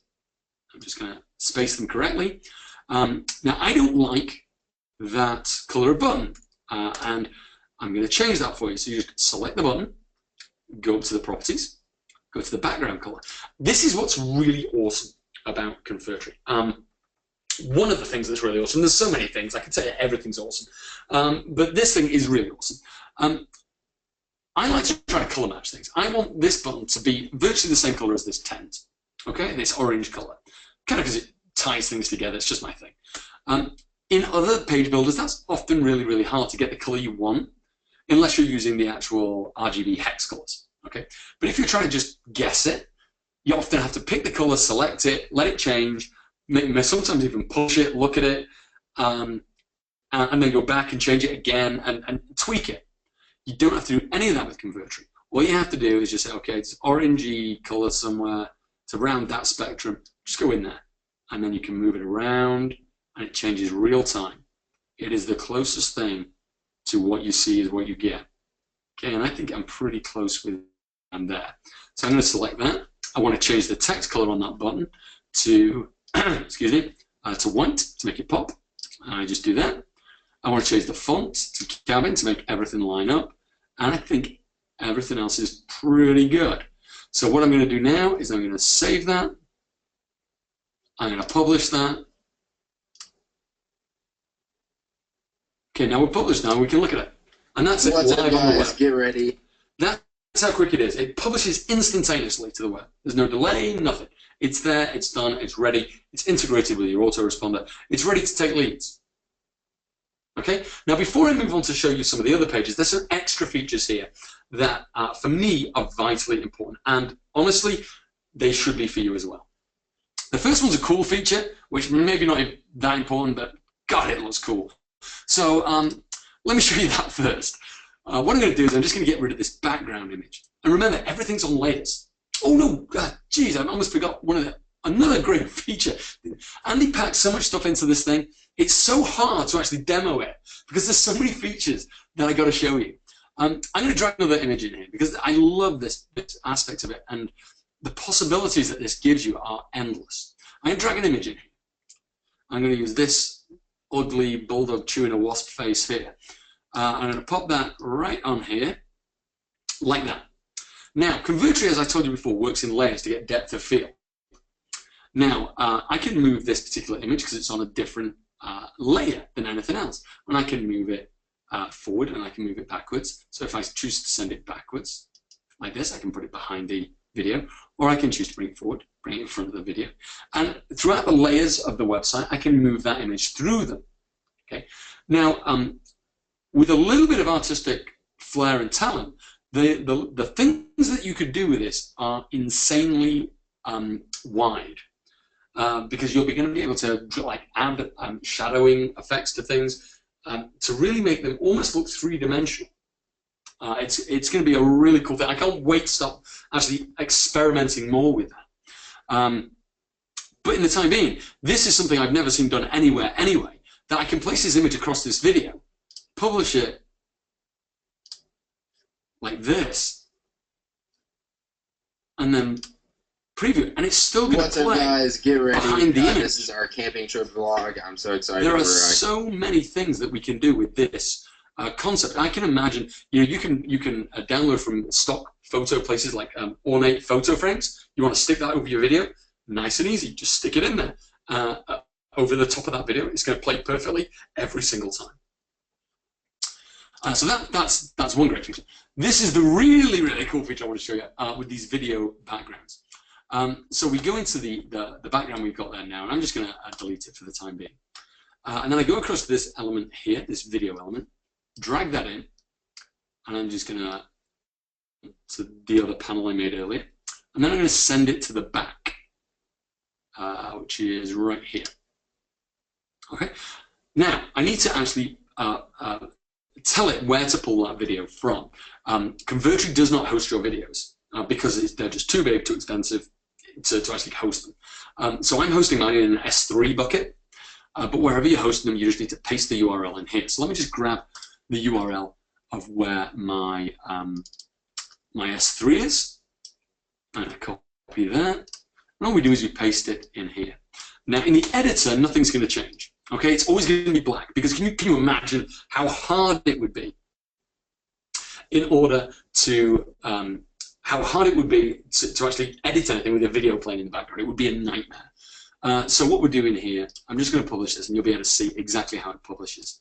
I'm just going to space them correctly. Now, I don't like that color of button, and I'm going to change that for you. So you just select the button, go up to the properties, go to the background color. This is what's really awesome about Convertri. One of the things that's really awesome, there's so many things, I can tell you everything's awesome, but this thing is really awesome. I like to try to color match things. I want this button to be virtually the same color as this tent, okay, this orange color, kind of because it ties things together. It's just my thing. In other page builders, that's often really, really hard to get the color you want, unless you're using the actual RGB hex colors, okay? But if you're trying to just guess it, you often have to pick the color, select it, let it change, sometimes even push it, look at it, and then go back and change it again and tweak it. You don't have to do any of that with Convertri. All you have to do is just say, okay, it's orangey color somewhere. It's around that spectrum. Just go in there. And then you can move it around, and it changes real time. It is the closest thing to what you see is what you get. Okay, and I think I'm pretty close with I'm there. So I'm going to select that. I want to change the text color on that button to, excuse me, to white to make it pop. I just do that. I want to change the font to cabin to make everything line up. And I think everything else is pretty good. So what I'm going to do now is I'm going to save that. I'm going to publish that. Okay, now we're published now. We can look at it. And that's it live on the web. Get ready. That's how quick it is. It publishes instantaneously to the web. There's no delay, nothing. It's there, it's done, it's ready. It's integrated with your autoresponder. It's ready to take leads. Okay, now before I move on to show you some of the other pages, there's some extra features here that, for me, are vitally important. And honestly, they should be for you as well. The first one's a cool feature, which maybe not that important, but God, it looks cool. So let me show you that first. What I'm going to do is I'm just going to get rid of this background image. And remember, everything's on layers. Oh no, geez, I almost forgot another great feature. Andy packed so much stuff into this thing. It's so hard to actually demo it because there's so many features that I got to show you. I'm going to drag another image in here because I love this aspect of it, and the possibilities that this gives you are endless. I'm going to drag an image in here. I'm going to use this ugly bulldog chewing a wasp face here. I'm going to pop that right on here, like that. Now, Convertri, as I told you before, works in layers to get depth of field. Now, I can move this particular image because it's on a different layer than anything else. And I can move it forward and I can move it backwards. So if I choose to send it backwards, like this, I can put it behind the video, or I can choose to bring it forward, bring it in front of the video. And throughout the layers of the website, I can move that image through them. Okay. Now, with a little bit of artistic flair and talent, the things that you could do with this are insanely wide. Because you're going to be able to like add shadowing effects to things to really make them almost look three-dimensional. It's going to be a really cool thing. I can't wait to start actually experimenting more with that. But in the time being, this is something I've never seen done anywhere anyway, that I can place this image across this video, publish it like this, and then preview it, and it's still going to play. What's up, guys? Get ready. Behind the image. This is our camping trip vlog. I'm so excited. There are so many things that we can do with this concept. I can imagine, you can download from stock photo places like ornate photo frames. You want to stick that over your video, nice and easy. Just stick it in there over the top of that video. It's going to play perfectly every single time. So that's one great feature. This is the really, really cool feature I want to show you with these video backgrounds. So we go into the background we've got there now, and I'm just going to delete it for the time being. And then I go across to this element here, this video element, drag that in, and I'm just going to the other panel I made earlier, and then I'm going to send it to the back, which is right here. Okay. Now I need to actually tell it where to pull that video from. Convertri does not host your videos because they're just too big, too expensive to actually host them. So I'm hosting mine in an S3 bucket, but wherever you're hosting them, you just need to paste the URL in here. So let me just grab the URL of where my my S3 is, and I copy that. And all we do is we paste it in here. Now in the editor, nothing's going to change. Okay, it's always going to be black because can you imagine how hard it would be in order to how hard it would be to actually edit anything with a video playing in the background. It would be a nightmare. So what we're doing here, I'm just going to publish this and you'll be able to see exactly how it publishes.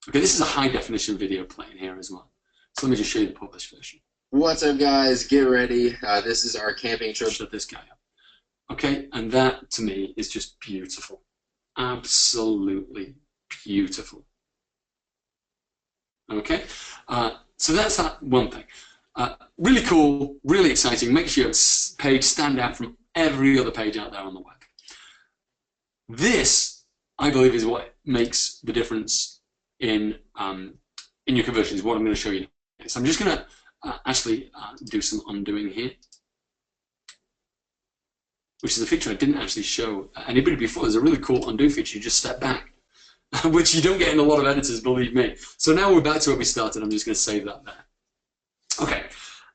Okay, this is a high definition video playing here as well. So let me just show you the published version. What's up, guys? Get ready. This is our camping trip. Shut this guy up. Okay, and that to me is just beautiful. Absolutely beautiful. Okay, so that's that one thing. Really cool, really exciting. Makes your page stand out from every other page out there on the web. This, I believe, is what makes the difference in in your conversion is what I'm going to show you next. So I'm just going to actually do some undoing here, which is a feature I didn't actually show anybody before. There's a really cool undo feature. You just step back, which you don't get in a lot of editors, believe me. So now we're back to where we started. I'm just going to save that there. Okay,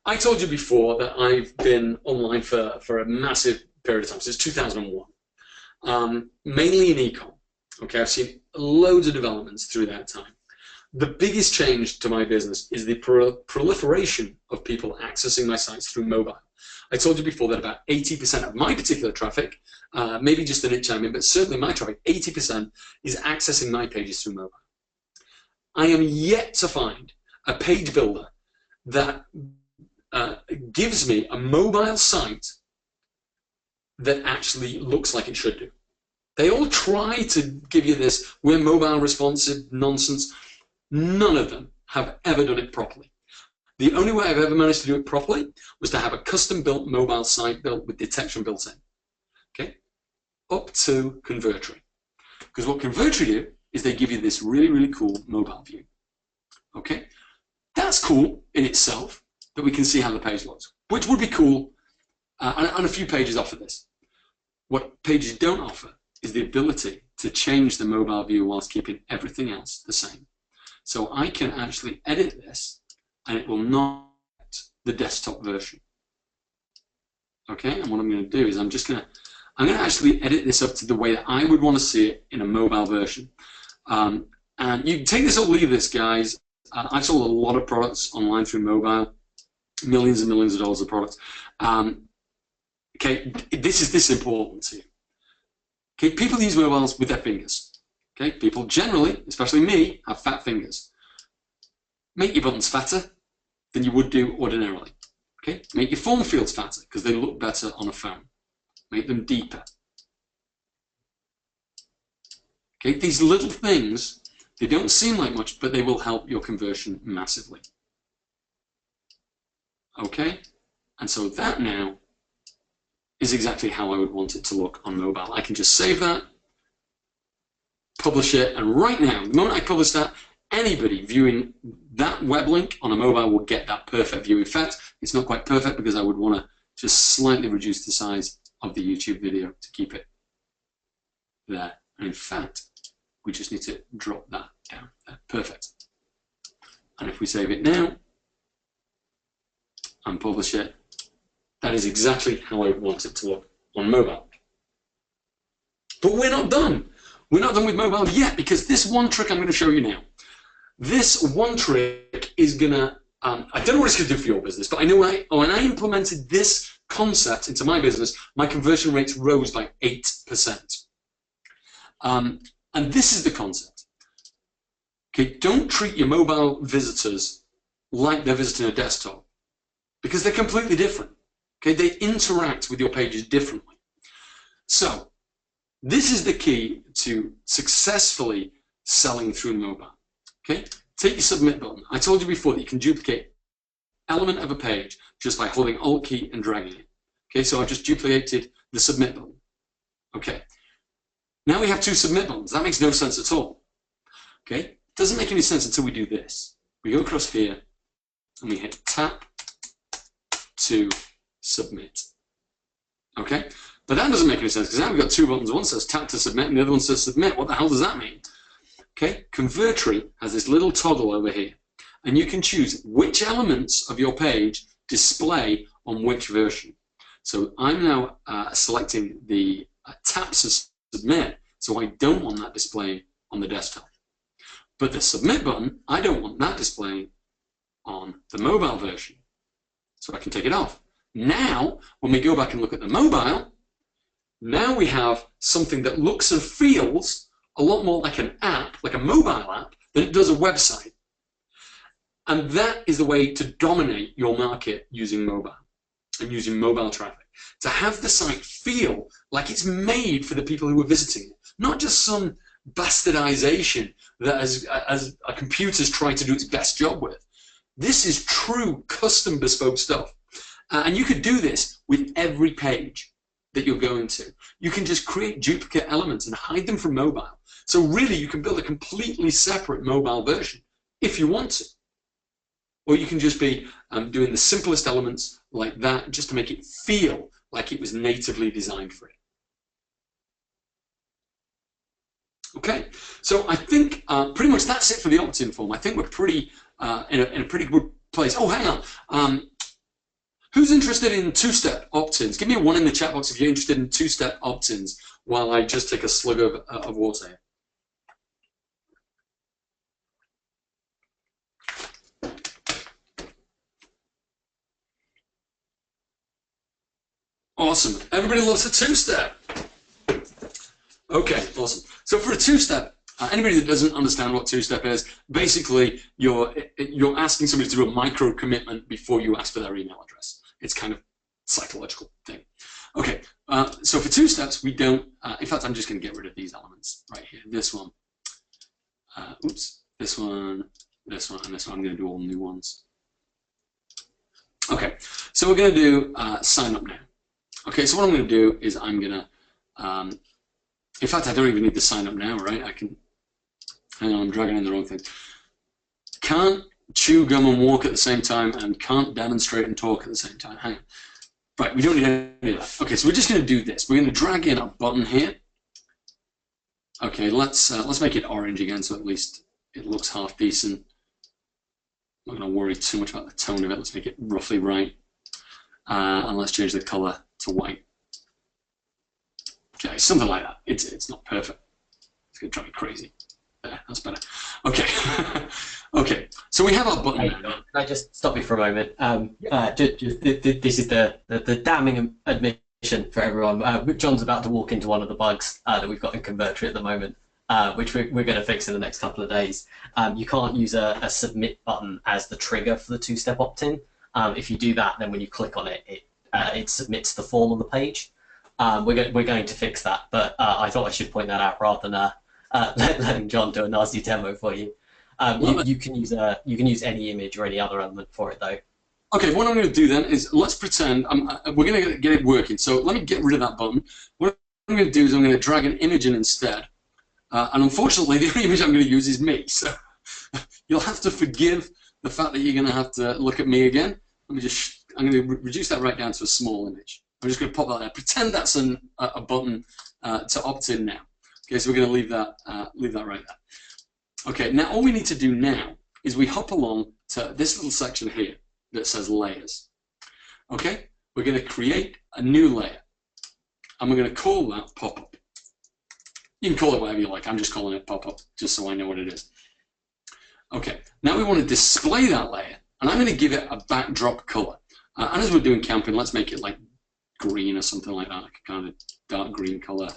I told you before that I've been online for a massive period of time, since 2001, mainly in e-com. Okay, I've seen loads of developments through that time. The biggest change to my business is the proliferation of people accessing my sites through mobile. I told you before that about 80% of my particular traffic, maybe just an itch I'm in, but certainly my traffic, 80% is accessing my pages through mobile. I am yet to find a page builder that gives me a mobile site that actually looks like it should do. They all try to give you this, we're mobile responsive nonsense. None of them have ever done it properly. The only way I've ever managed to do it properly was to have a custom-built mobile site built with detection built in. Okay, up to Convertri. Because what Convertri do is they give you this really, really cool mobile view. Okay, that's cool in itself, that we can see how the page looks, which would be cool, and a few pages offer this. What pages don't offer is the ability to change the mobile view whilst keeping everything else the same. So I can actually edit this, and it will not affect the desktop version. Okay, and what I'm going to do is I'm going to actually edit this up to the way that I would want to see it in a mobile version. And you can take this or leave this, guys. I've sold a lot of products online through mobile, millions and millions of dollars of products. Okay, this is this important to you. Okay, people use mobiles with their fingers. Okay, people generally, especially me, have fat fingers. Make your buttons fatter than you would do ordinarily. Okay, make your form fields fatter because they look better on a phone. Make them deeper. Okay, these little things, they don't seem like much, but they will help your conversion massively. Okay, and so that now is exactly how I would want it to look on mobile. I can just save that, publish it, and right now, the moment I publish that, anybody viewing that web link on a mobile will get that perfect view. In fact, it's not quite perfect because I would want to just slightly reduce the size of the YouTube video to keep it there. And in fact, we just need to drop that down there. Perfect. And if we save it now and publish it, that is exactly how I want it to look on mobile. But we're not done. We're not done with mobile yet, because this one trick I'm going to show you now. This one trick is going to, I don't know what it's going to do for your business, but I know when I implemented this concept into my business, my conversion rates rose by 8%. And this is the concept. Okay, don't treat your mobile visitors like they're visiting a desktop, because they're completely different. Okay, they interact with your pages differently. So this is the key to successfully selling through mobile. Okay, take your submit button. I told you before that you can duplicate element of a page just by holding Alt key and dragging it. Okay, so I've just duplicated the submit button. Okay, now we have two submit buttons. That makes no sense at all. Okay, it doesn't make any sense until we do this. We go across here and we hit tap to submit. Okay, but that doesn't make any sense because now we've got two buttons. One says tap to submit and the other one says submit. What the hell does that mean? Okay, Convertri has this little toggle over here, and you can choose which elements of your page display on which version. So I'm now selecting the tap to submit, so I don't want that displaying on the desktop. But the submit button, I don't want that displaying on the mobile version, so I can take it off. Now, when we go back and look at the mobile, now we have something that looks and feels a lot more like an app, like a mobile app, than it does a website. And that is the way to dominate your market using mobile and using mobile traffic. To have the site feel like it's made for the people who are visiting it, not just some bastardization that as a computer's trying to do its best job with. This is true custom bespoke stuff. And you could do this with every page that you're going to. You can just create duplicate elements and hide them from mobile. So really you can build a completely separate mobile version if you want to. Or you can just be doing the simplest elements like that, just to make it feel like it was natively designed for it. Okay, so I think pretty much that's it for the opt-in form. I think we're pretty in a pretty good place. Oh, hang on. Who's interested in two-step opt-ins? Give me a 1 in the chat box if you're interested in two-step opt-ins while I just take a slug of water here. Awesome. Everybody loves a two-step. Okay, awesome. So for a two-step, anybody that doesn't understand what two-step is, basically you're asking somebody to do a micro commitment before you ask for their email address. It's kind of psychological thing. Okay, so for two steps, we don't, in fact, I'm just going to get rid of these elements right here. This one, oops, this one, and this one. I'm going to do all new ones. Okay, so we're going to do sign up now. Okay, so what I'm going to do is I'm going to, in fact, I don't even need to sign up now, right? I can, hang on, I'm dragging in the wrong thing. Can't chew gum and walk at the same time, and can't demonstrate and talk at the same time. Hang on. Right, we don't need any of that. Okay, so we're just going to do this. We're going to drag in a button here. Okay, let's make it orange again, so at least it looks half decent. I'm not going to worry too much about the tone of it. Let's make it roughly right, and let's change the color to white. Okay, something like that. It's not perfect. It's going to drive me crazy. There, that's better. Okay. Okay, so we have our button. Hey, can I just stop you for a moment? This is the damning admission for everyone. John's about to walk into one of the bugs that we've got in Convertri at the moment, which we're going to fix in the next couple of days. You can't use a submit button as the trigger for the two-step opt-in. If you do that, then when you click on it, it submits the form on the page. We're going to fix that, but I thought I should point that out rather than letting John do a nasty demo for you. You can use any image or any other element for it though. Okay, what I'm going to do then is let's pretend we're going to get it working. So let me get rid of that button. What I'm going to do is I'm going to drag an image in instead. And unfortunately, the only image I'm going to use is me. So you'll have to forgive the fact that you're going to have to look at me again. I'm going to reduce that right down to a small image. I'm just going to pop that there. Pretend that's a button to opt in now. Okay, so we're going to leave that right there. Okay, now all we need to do now is we hop along to this little section here that says layers. Okay, we're going to create a new layer, and we're going to call that pop-up. You can call it whatever you like. I'm just calling it pop-up, just so I know what it is. Okay, now we want to display that layer, and I'm going to give it a backdrop color. And as we're doing camping, let's make it like green or something like that, like a kind of dark green color.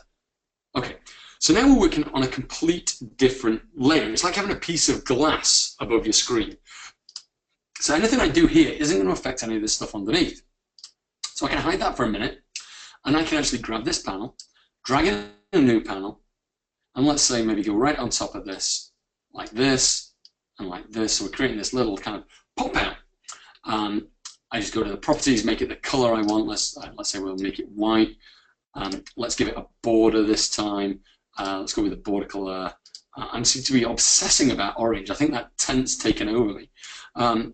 Okay. So now we're working on a complete different layer. It's like having a piece of glass above your screen. So anything I do here isn't going to affect any of this stuff underneath. So I can hide that for a minute, and I can actually grab this panel, drag in a new panel, and let's say maybe go right on top of this, like this, and like this. So we're creating this little kind of pop out. I just go to the properties, make it the color I want. Let's say we'll make it white. Let's give it a border this time. Let's go with the border color. I seem to be obsessing about orange. I think that tent's taken over me.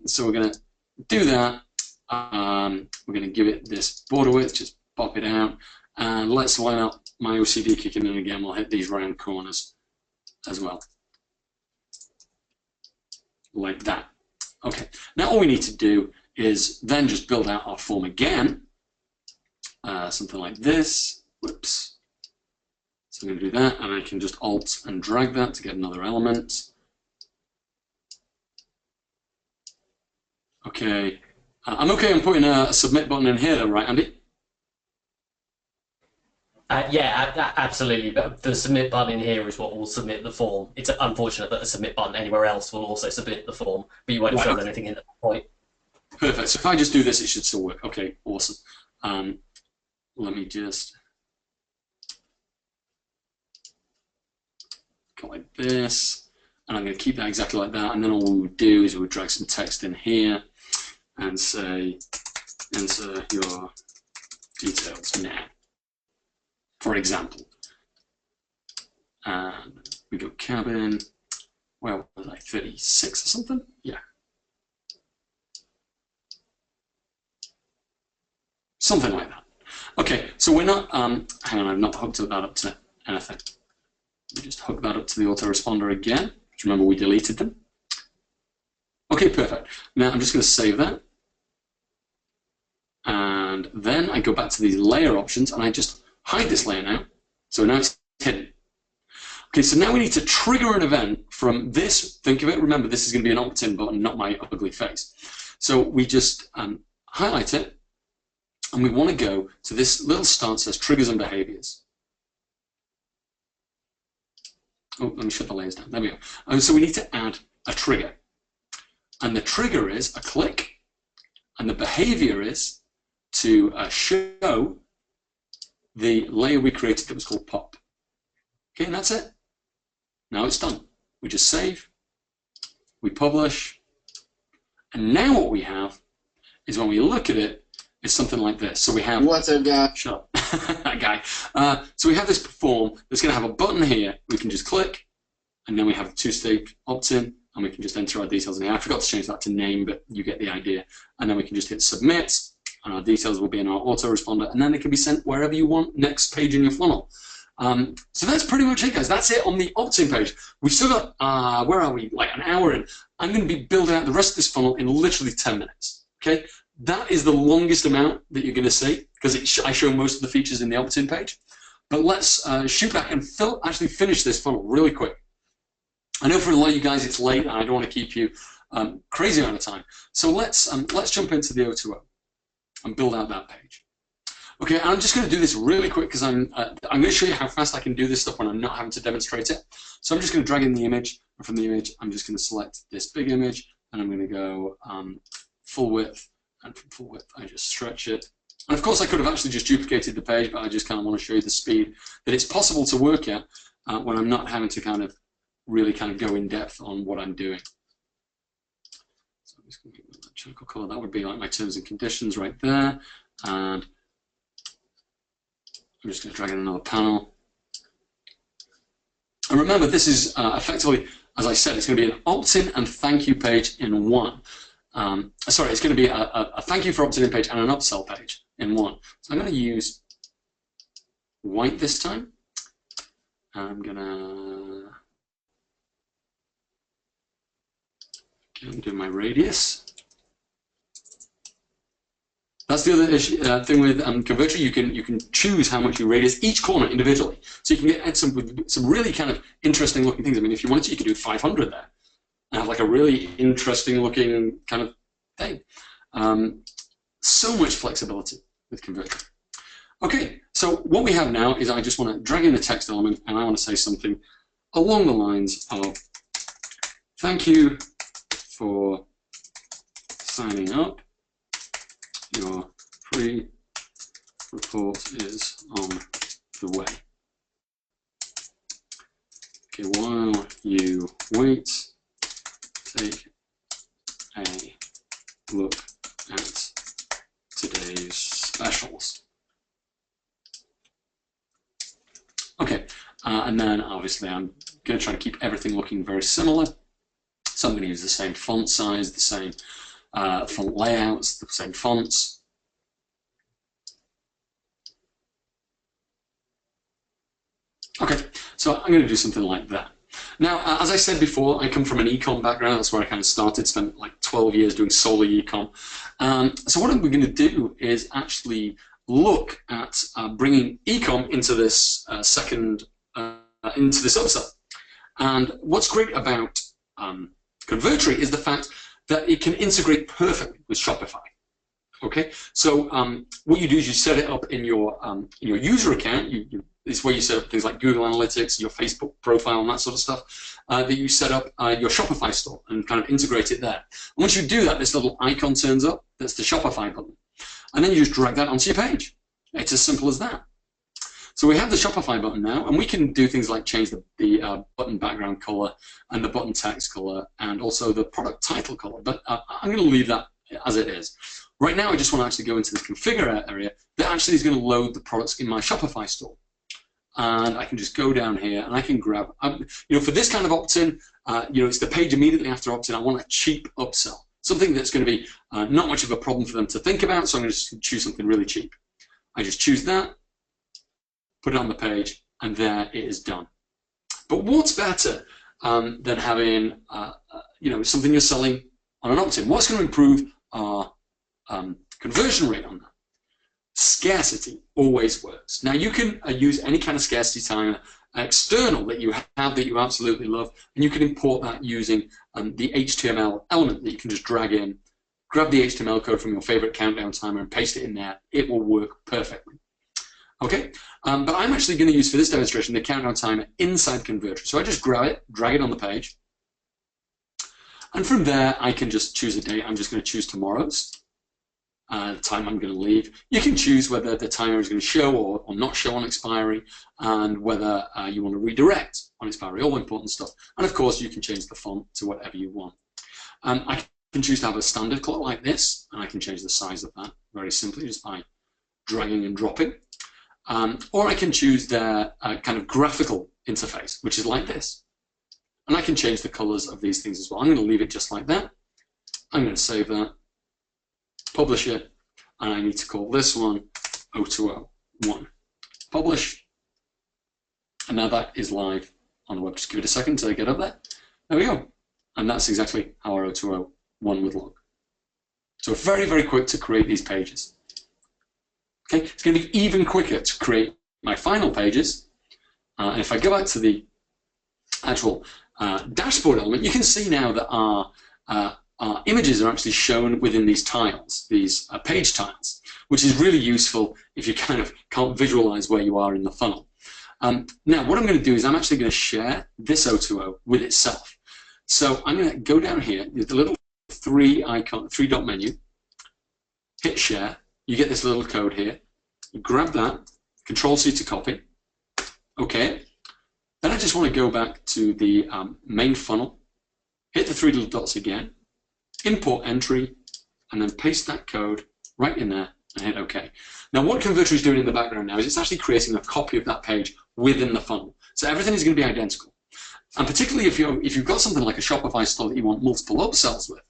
So we're going to do that. We're going to give it this border width, just pop it out. And let's line up my OCD kicking in again. We'll hit these round corners as well. Like that. Okay. Now all we need to do is then just build out our form again. Something like this. Whoops. So I'm going to do that, and I can just Alt and drag that to get another element. Okay. I'm okay on putting a submit button in here, though, right, Andy? Yeah, absolutely. But the submit button in here is what will submit the form. It's unfortunate that a submit button anywhere else will also submit the form, but you won't have filled anything in at that point. Perfect. So if I just do this, it should still work. Okay, awesome. Let me just go like this, and I'm going to keep that exactly like that. And then all we would do is we would drag some text in here and say, enter your details now, for example. And we go cabin, where was I, 36 or something? Yeah. Something like that. Okay, so we're not, hang on, I've not hooked that up to anything. Let me just hook that up to the autoresponder again. Just remember we deleted them. Okay, perfect. Now I'm just going to save that. And then I go back to these layer options and I just hide this layer now. So now it's hidden. Okay, so now we need to trigger an event from this. Think of it, remember this is going to be an opt-in button, not my ugly face. So we just highlight it. And we want to go to this little star that says triggers and behaviors. Oh, let me shut the layers down. There we go. And so we need to add a trigger. And the trigger is a click. And the behavior is to show the layer we created that was called pop. Okay, and that's it. Now it's done. We just save. We publish. And now what we have is when we look at it, it's something like this. So we have... What's up, guy? Shut up. That guy. So we have this form that's going to have a button here. We can just click, and then we have a two-stage opt-in, and we can just enter our details in here. I forgot to change that to name, but you get the idea. And then we can just hit submit, and our details will be in our autoresponder, and then they can be sent wherever you want, next page in your funnel. So that's pretty much it, guys. That's it on the opt-in page. We've still got, where are we? Like an hour in. I'm going to be building out the rest of this funnel in literally 10 minutes. Okay? That is the longest amount that you're going to see because I show most of the features in the opt-in page. But let's shoot back and actually finish this funnel really quick. I know for a lot of you guys it's late and I don't want to keep you crazy amount of time. So let's jump into the O2O and build out that page. Okay, and I'm just going to do this really quick because I'm going to show you how fast I can do this stuff when I'm not having to demonstrate it. So I'm just going to drag in the image, and from the image I'm just going to select this big image, and I'm going to go full width. And from full width, I just stretch it. And of course, I could have actually just duplicated the page, but I just kind of want to show you the speed that it's possible to work at when I'm not having to kind of really kind of go in depth on what I'm doing. So I'm just going to give that charcoal color. That would be like my terms and conditions right there. And I'm just going to drag in another panel. And remember, this is effectively, as I said, it's going to be an opt-in and thank you page in one. Sorry, it's going to be a thank you for opting in page and an upsell page in one. So I'm going to use white this time. I'm going to do my radius. That's the other issue, thing with Convertri. You can choose how much you radius each corner individually. So you can get some really kind of interesting looking things. I mean, if you wanted to, you could do 500 there. And have like a really interesting looking kind of thing. So much flexibility with Convertri. Okay, so what we have now is I just want to drag in the text element and I want to say something along the lines of thank you for signing up. Your free report is on the way. Okay, while you wait, take a look at today's specials. Okay, and then obviously I'm going to try to keep everything looking very similar. So I'm going to use the same font size, the same font layouts, the same fonts. Okay, so I'm going to do something like that. Now, as I said before, I come from an e-com background. That's where I kind of started, spent like 12 years doing solely e-com. So what we're going to do is actually look at bringing e-com into this into this upsell. And what's great about Convertri is the fact that it can integrate perfectly with Shopify. Okay, so what you do is you set it up in your user account. It's where you set up things like Google Analytics, your Facebook profile, and that sort of stuff. That you set up your Shopify store and kind of integrate it there. And once you do that, this little icon turns up. That's the Shopify button, and then you just drag that onto your page. It's as simple as that. So we have the Shopify button now, and we can do things like change the button background color and the button text color, and also the product title color. But I'm going to leave that as it is. Right now, I just want to actually go into the configure area that actually is going to load the products in my Shopify store. And I can just go down here and I can grab, for this kind of opt-in, it's the page immediately after opt-in. I want a cheap upsell, something that's going to be not much of a problem for them to think about, so I'm going to just choose something really cheap. I just choose that, put it on the page, and there it is done. But what's better than having something you're selling on an opt-in? What's going to improve our conversion rate on that? Scarcity always works. Now you can use any kind of scarcity timer external that you have that you absolutely love, and you can import that using the HTML element that you can just drag in, grab the HTML code from your favorite countdown timer and paste it in there. It will work perfectly. Okay, but I'm actually going to use for this demonstration the countdown timer inside Convertri. So I just grab it, drag it on the page, and from there I can just choose a date. I'm just going to choose tomorrow's. The time I'm going to leave. You can choose whether the timer is going to show or not show on expiry, and whether you want to redirect on expiry, all important stuff. And of course, you can change the font to whatever you want. I can choose to have a standard clock like this, and I can change the size of that very simply just by dragging and dropping. Or I can choose their kind of graphical interface, which is like this. And I can change the colors of these things as well. I'm going to leave it just like that. I'm going to save that. Publish it, and I need to call this one 0201. Publish, and now that is live on the web. Just give it a second to get up there. There we go, and that's exactly how our 0201 would look. So very, very quick to create these pages. Okay, it's going to be even quicker to create my final pages, and if I go back to the actual dashboard element, you can see now that our images are actually shown within these tiles, these page tiles, which is really useful if you kind of can't visualize where you are in the funnel. Now, what I'm going to do is I'm actually going to share this 020 with itself. So I'm going to go down here, there's the little three dot menu, hit share, you get this little code here, you grab that, Control-C to copy, okay. Then I just want to go back to the main funnel, hit the three little dots again, import entry, and then paste that code right in there and hit OK. Now what Convertri is doing in the background now is it's actually creating a copy of that page within the funnel. So everything is going to be identical. And particularly if you've got something like a Shopify store that you want multiple upsells with,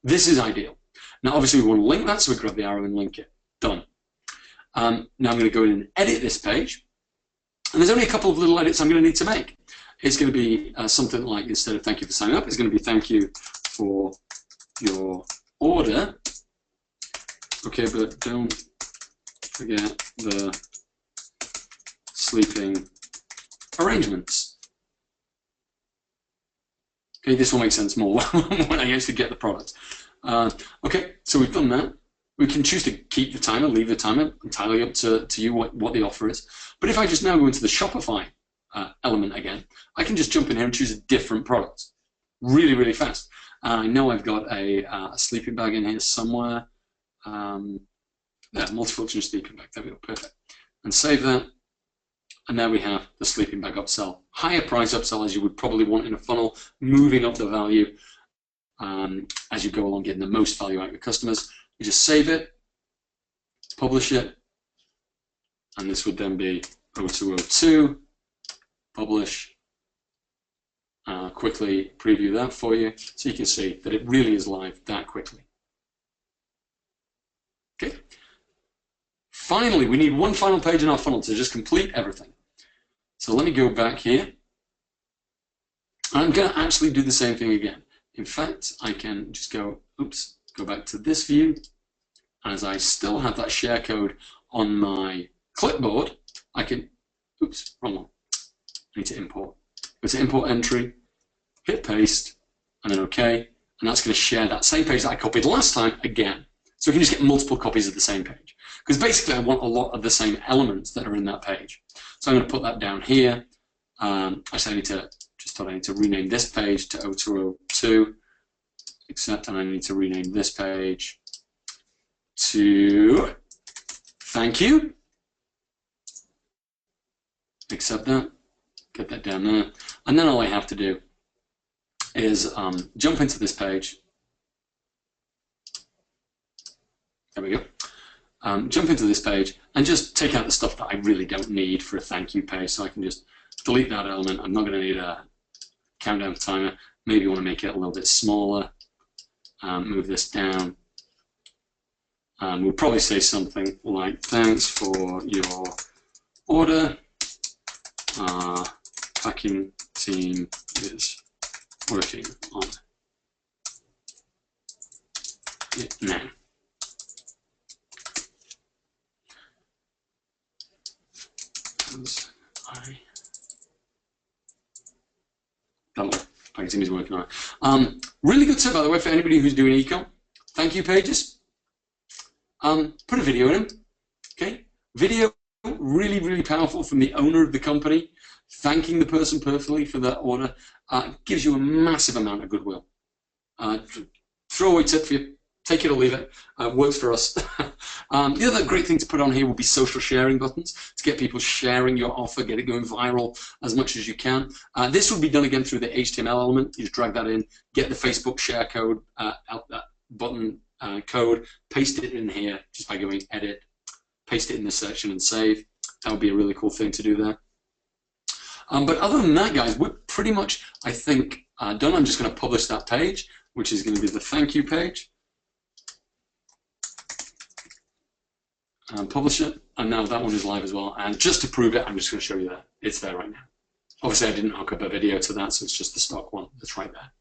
this is ideal. Now obviously we want to link that, so we grab the arrow and link it. Done. Now I'm going to go in and edit this page. And there's only a couple of little edits I'm going to need to make. It's going to be something like, instead of thank you for signing up, it's going to be thank you for your order. Okay, but don't forget the sleeping arrangements. Okay, this will make sense more when I actually get the product. Okay, so we've done that. We can choose to keep the timer, leave the timer, entirely up to you what the offer is. But if I just now go into the Shopify element again, I can just jump in here and choose a different product really, really fast. I know I've got a sleeping bag in here somewhere. Yeah, multifunction sleeping bag. There we go, perfect. And save that. And now we have the sleeping bag upsell. Higher price upsell as you would probably want in a funnel, moving up the value as you go along, getting the most value out of your customers. You just save it, publish it, and this would then be 0202, publish. Quickly preview that for you so you can see that it really is live that quickly. Okay. Finally, we need one final page in our funnel to just complete everything. So let me go back here. I'm going to actually do the same thing again. In fact, I can just go back to this view. As I still have that share code on my clipboard, I can, wrong one. I need to import. Go to import entry, hit paste, and then OK. And that's going to share that same page that I copied last time again. So we can just get multiple copies of the same page. Because basically I want a lot of the same elements that are in that page. So I'm going to put that down here. Actually, I need to rename this page to 0202, except, and I need to rename this page to thank you. Accept that, get that down there. And then all I have to do is jump into this page. There we go. Jump into this page and just take out the stuff that I really don't need for a thank you page. So I can just delete that element. I'm not going to need a countdown timer. Maybe you want to make it a little bit smaller. Move this down. We'll probably say something like, thanks for your order. Packing team is working on it now. Packing team is working on it. Really good tip, by the way, for anybody who's doing ecom. Thank you pages. Put a video in them. Okay, video, really, really powerful from the owner of the company, thanking the person personally for that order. Gives you a massive amount of goodwill. Throwaway tip for you, take it or leave it. Works for us. The other great thing to put on here will be social sharing buttons to get people sharing your offer, get it going viral as much as you can. This will be done again through the HTML element. You just drag that in, get the Facebook share code, button code, paste it in here just by going edit, paste it in this section and save. That would be a really cool thing to do there. But other than that, guys, we're pretty much, I think, done. I'm just going to publish that page, which is going to be the thank you page. Publish it, and now that one is live as well. And just to prove it, I'm just going to show you that. It's there right now. Obviously, I didn't hook up a video to that, so it's just the stock one that's right there.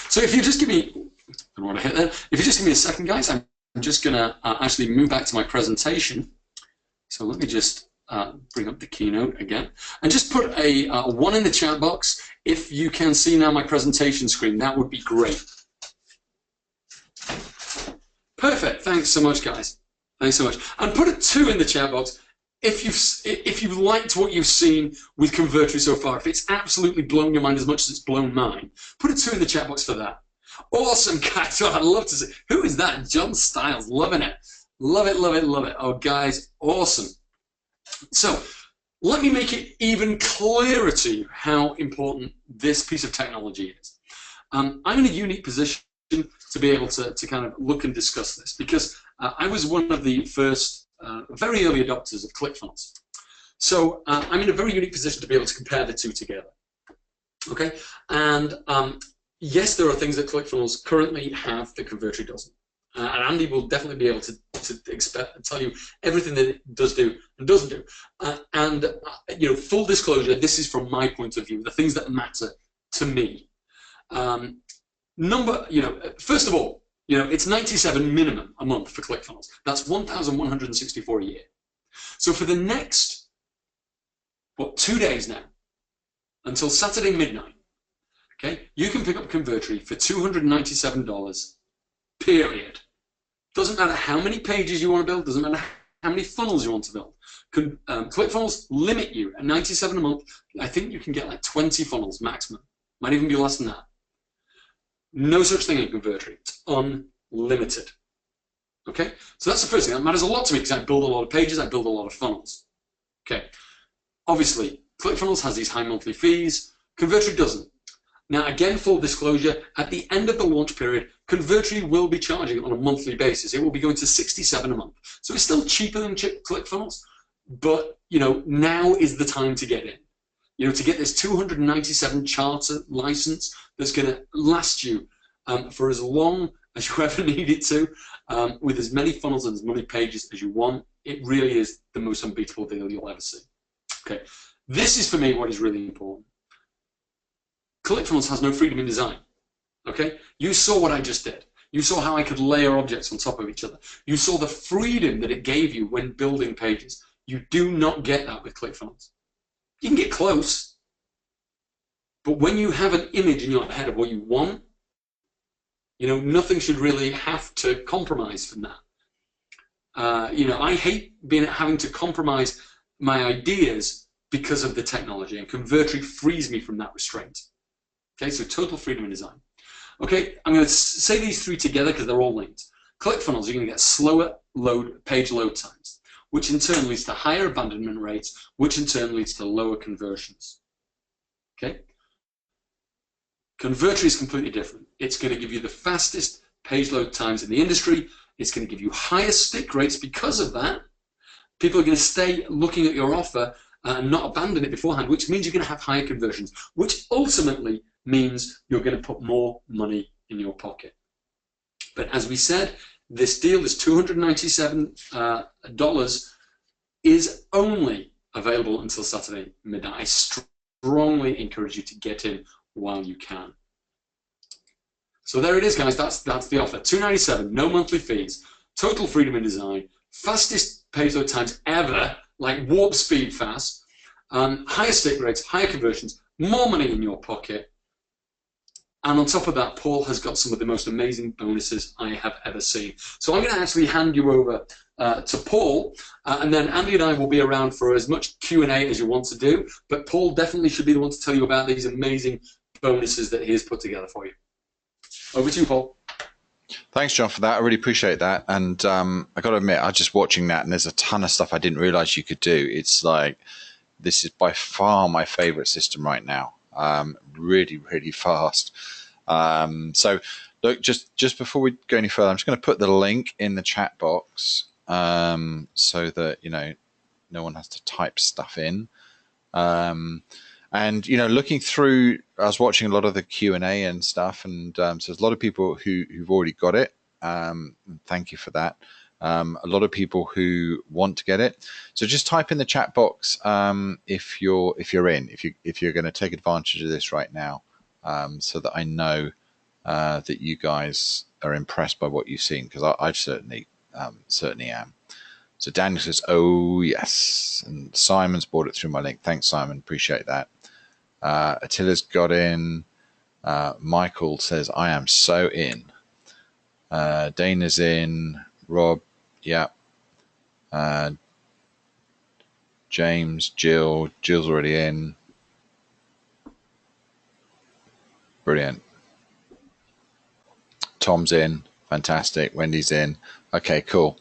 So if you just give me, I don't want to hit that. If you just give me a second, guys, I'm just going to actually move back to my presentation. So let me just bring up the keynote again, and just put a 1 in the chat box. If you can see now my presentation screen, that would be great. Perfect. Thanks so much, guys. Thanks so much. And put a 2 in the chat box if you've liked what you've seen with Convertri so far. If it's absolutely blown your mind as much as it's blown mine, put a 2 in the chat box for that. Awesome, guys. Oh, I'd love to see. Who is that? John Styles. Loving it. Love it, love it, love it. Oh, guys, awesome. So let me make it even clearer to you how important this piece of technology is. I'm in a unique position to be able to kind of look and discuss this, because I was one of the first very early adopters of ClickFunnels. So I'm in a very unique position to be able to compare the two together. Okay, and yes, there are things that ClickFunnels currently have that Convertri doesn't. And Andy will definitely be able to tell you everything that it does do and doesn't do. You know, full disclosure, this is from my point of view, the things that matter to me. First of all, you know, it's 97 minimum a month for ClickFunnels. That's 1,164 a year. So for the next, 2 days now, until Saturday midnight, okay, you can pick up Convertri for $297, period. Doesn't matter how many pages you want to build, doesn't matter how many funnels you want to build. ClickFunnels limit you at 97 a month. I think you can get like 20 funnels maximum. Might even be less than that. No such thing in Convertri. It's unlimited. Okay? So that's the first thing. That matters a lot to me because I build a lot of pages, I build a lot of funnels. Okay. Obviously, ClickFunnels has these high monthly fees. Convertri doesn't. Now, again, full disclosure, at the end of the launch period, Convertri will be charging on a monthly basis. It will be going to $67 a month. So it's still cheaper than ClickFunnels, but, you know, now is the time to get in. You know, to get this 297 charter license that's going to last you for as long as you ever need it to, with as many funnels and as many pages as you want. It really is the most unbeatable deal you'll ever see. Okay, this is for me what is really important. ClickFunnels has no freedom in design. Okay, you saw what I just did. You saw how I could layer objects on top of each other. You saw the freedom that it gave you when building pages. You do not get that with ClickFunnels. You can get close, but when you have an image in your head of what you want, you know, nothing should really have to compromise from that. You know, I hate having to compromise my ideas because of the technology, and Convertri frees me from that restraint. Okay, so total freedom in design. Okay, I'm going to say these three together because they're all linked. ClickFunnels, you're going to get slower page load times, which in turn leads to higher abandonment rates, which in turn leads to lower conversions. Okay? Convertri is completely different. It's going to give you the fastest page load times in the industry. It's going to give you higher stick rates because of that. People are going to stay looking at your offer and not abandon it beforehand, which means you're going to have higher conversions, which ultimately means you're going to put more money in your pocket. But as we said, this deal, this $297, is only available until Saturday midnight. I strongly encourage you to get in while you can. So there it is, guys. That's the offer. $297, no monthly fees, total freedom in design, fastest page load times ever, like warp speed fast, higher stick rates, higher conversions, more money in your pocket. And on top of that, Paul has got some of the most amazing bonuses I have ever seen. So I'm going to actually hand you over to Paul, and then Andy and I will be around for as much Q&A as you want to do. But Paul definitely should be the one to tell you about these amazing bonuses that he has put together for you. Over to you, Paul. Thanks, John, for that. I really appreciate that. And I got to admit, I was just watching that, and there's a ton of stuff I didn't realize you could do. It's like, this is by far my favorite system right now. Really, really fast. So, look, just before we go any further, I'm just going to put the link in the chat box so that, no one has to type stuff in. And, looking through, I was watching a lot of the Q&A and stuff, and so there's a lot of people who've already got it. Thank you for that. A lot of people who want to get it. So just type in the chat box if you're going to take advantage of this right now, so that I know that you guys are impressed by what you've seen, because I certainly am. So Daniel says, "Oh yes," and Simon's bought it through my link. Thanks, Simon. Appreciate that. Attila's got in. Michael says, "I am so in." Dana's in. Rob, yeah. James, Jill's already in. Brilliant. Tom's in. Fantastic. Wendy's in. Okay, cool.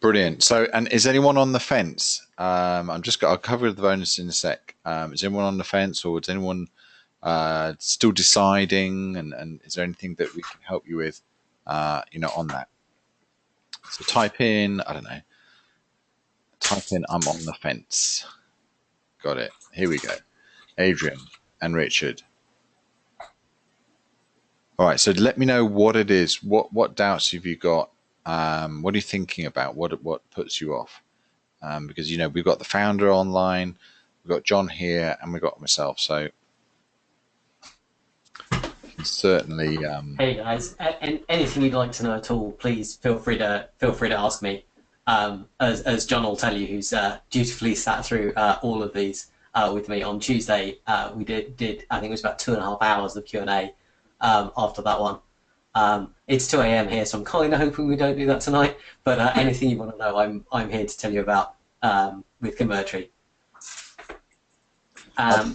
Brilliant. So, and is anyone on the fence? I'll cover the bonus in a sec. Is anyone on the fence, or is anyone still deciding? And is there anything that we can help you with, on that? So type in, I don't know. Type in, I'm on the fence. Got it. Here we go. Adrian and Richard. All right. So let me know what it is. What doubts have you got? What are you thinking about? What puts you off? Because we've got the founder online, we've got John here, and we've got myself. So certainly. Hey guys, anything you'd like to know at all, please feel free to ask me. As John will tell you, who's dutifully sat through all of these with me on Tuesday. We did I think it was about 2.5 hours of Q&A after that one. It's 2 a.m. here, so I'm kind of hoping we don't do that tonight. But anything you want to know, I'm here to tell you about with Convertri.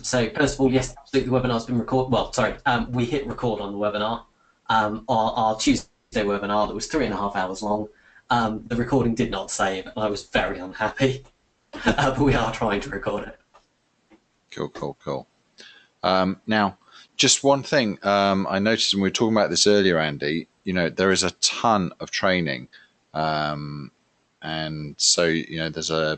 So first of all, yes, absolutely, the webinar's been recorded. Well, sorry, we hit record on the webinar. Our Tuesday webinar that was 3.5 hours long. The recording did not save, and I was very unhappy. But we are trying to record it. Cool. Now, just one thing I noticed when we were talking about this earlier, Andy, there is a ton of training. And so, there's I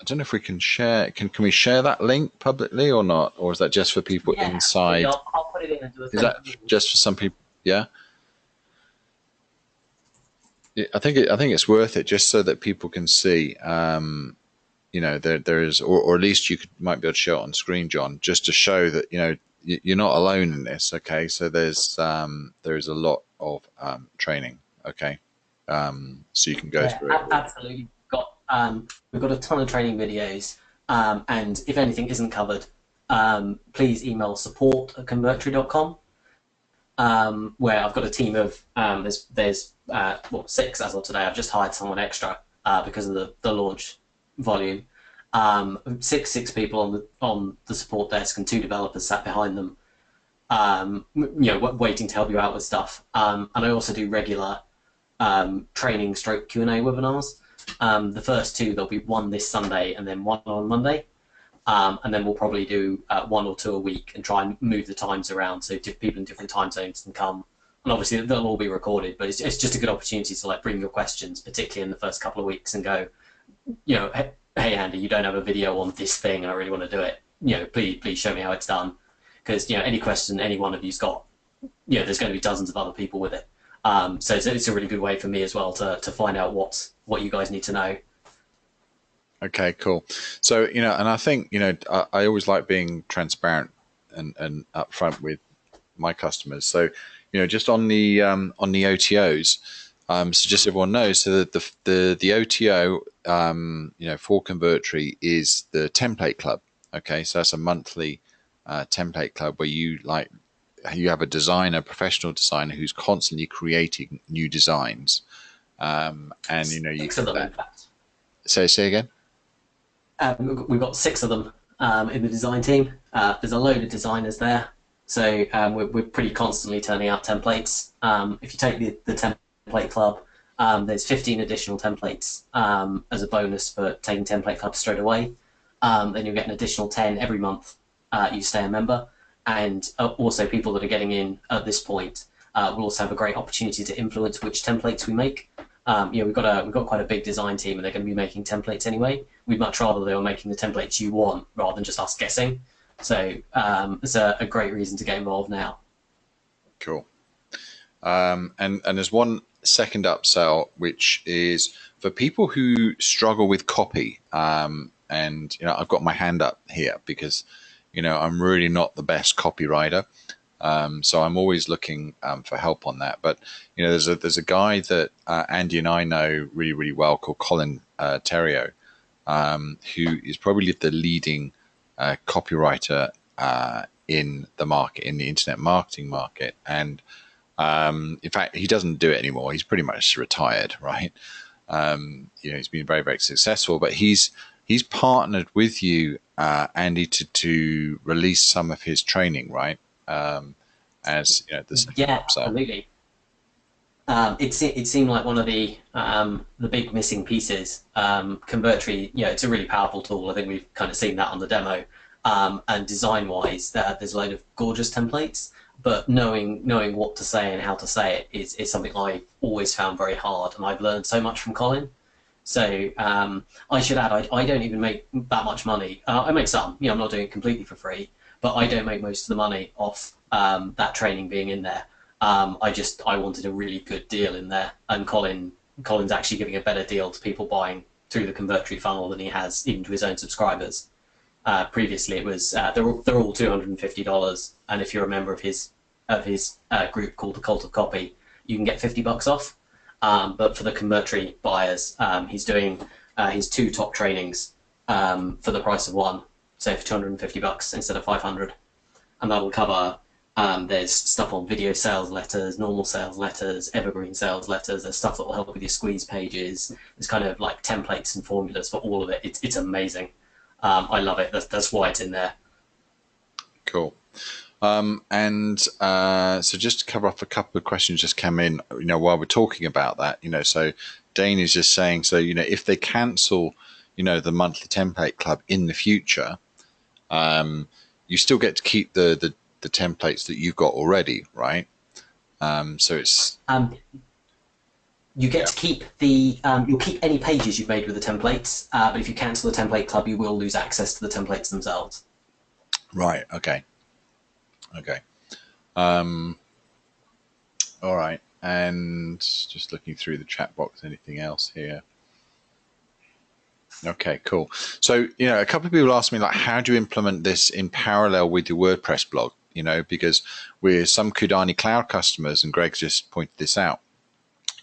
don't know if we can share, can we share that link publicly or not? Or is that just for people inside? I'll put it in and do a Is that just for some people? Yeah. I think it's worth it, just so that people can see, there is, or at least you might be able to show it on screen, John, just to show that, you're not alone in this. Okay. So there is a lot of training. Okay. So you can go through it. Absolutely. We've got a ton of training videos, and if anything isn't covered, please email support@convertri.com, where I've got a team of there's 6 as of today. I've just hired someone extra because of the launch volume. Six people on the support desk, and 2 developers sat behind them, waiting to help you out with stuff. And I also do regular training / Q&A webinars. The first 2, there'll be one this Sunday and then one on Monday. And then we'll probably do 1 or 2 a week and try and move the times around so people in different time zones can come. And obviously they'll all be recorded, but it's just a good opportunity to bring your questions, particularly in the first couple of weeks, and go, hey Andy, you don't have a video on this thing, and I really want to do it. Please show me how it's done. Because any question any one of you's got, there's going to be dozens of other people with it. So it's a really good way for me as well to find out what you guys need to know. Okay, cool. So, and I think, I always like being transparent and upfront with my customers. So, just on the OTOs, so just everyone knows, so that the OTO, for Convertri is the template club. Okay, so that's a monthly template club where you have a designer, professional designer who's constantly creating new designs, and you Six of them, in fact. Say again. We've got 6 of them in the design team. There's a load of designers there, so we're pretty constantly turning out templates. If you take the template club, there's 15 additional templates as a bonus for taking template club straight away. Then you'll get an additional 10 every month you stay a member, and also people that are getting in at this point will also have a great opportunity to influence which templates we make. We've got quite a big design team, and they're going to be making templates anyway. We'd much rather they were making the templates you want rather than just us guessing. So it's a great reason to get involved now. Cool. And there's one second upsell, which is for people who struggle with copy. And I've got my hand up here because I'm really not the best copywriter. So I'm always looking for help on that. But there's a guy that Andy and I know really, really well called Colin Terrio, who is probably the leading copywriter in the market, in the internet marketing market. And in fact, he doesn't do it anymore. He's pretty much retired, right? He's been very, very successful, but he's partnered with you, Andy, to release some of his training, right? As yeah, absolutely. It seemed like one of the big missing pieces. Convertri, it's a really powerful tool. I think we've kind of seen that on the demo. And design-wise, there's a load of gorgeous templates, but knowing what to say and how to say it is something I've always found very hard, and I've learned so much from Colin. So I should add, I don't even make that much money. I make some. I'm not doing it completely for free, but I don't make most of the money off that training being in there. I wanted a really good deal in there, and Colin's actually giving a better deal to people buying through the Convertri funnel than he has even to his own subscribers. Previously, it was they're all $250, and if you're a member of his group called the Cult of Copy, you can get $50 off. But for the Convertri buyers, he's doing his 2 top trainings for the price of one, so for $250 instead of $500, and that will cover. There's stuff on video sales letters, normal sales letters, evergreen sales letters. There's stuff that will help with your squeeze pages. There's kind of like templates and formulas for all of it. It's amazing. I love it. That's why it's in there. Cool. So just to cover off a couple of questions just came in, while we're talking about that, so Dane is just saying, so, if they cancel, the monthly template club in the future, you still get to keep the templates that you've got already, right? So it's you get to keep you'll keep any pages you've made with the templates, but if you cancel the template club, you will lose access to the templates themselves. Right. Okay. All right. And just looking through the chat box, anything else here? Okay, cool. So, a couple of people asked me, how do you implement this in parallel with your WordPress blog? Because we're some Kudani Cloud customers, and Greg just pointed this out.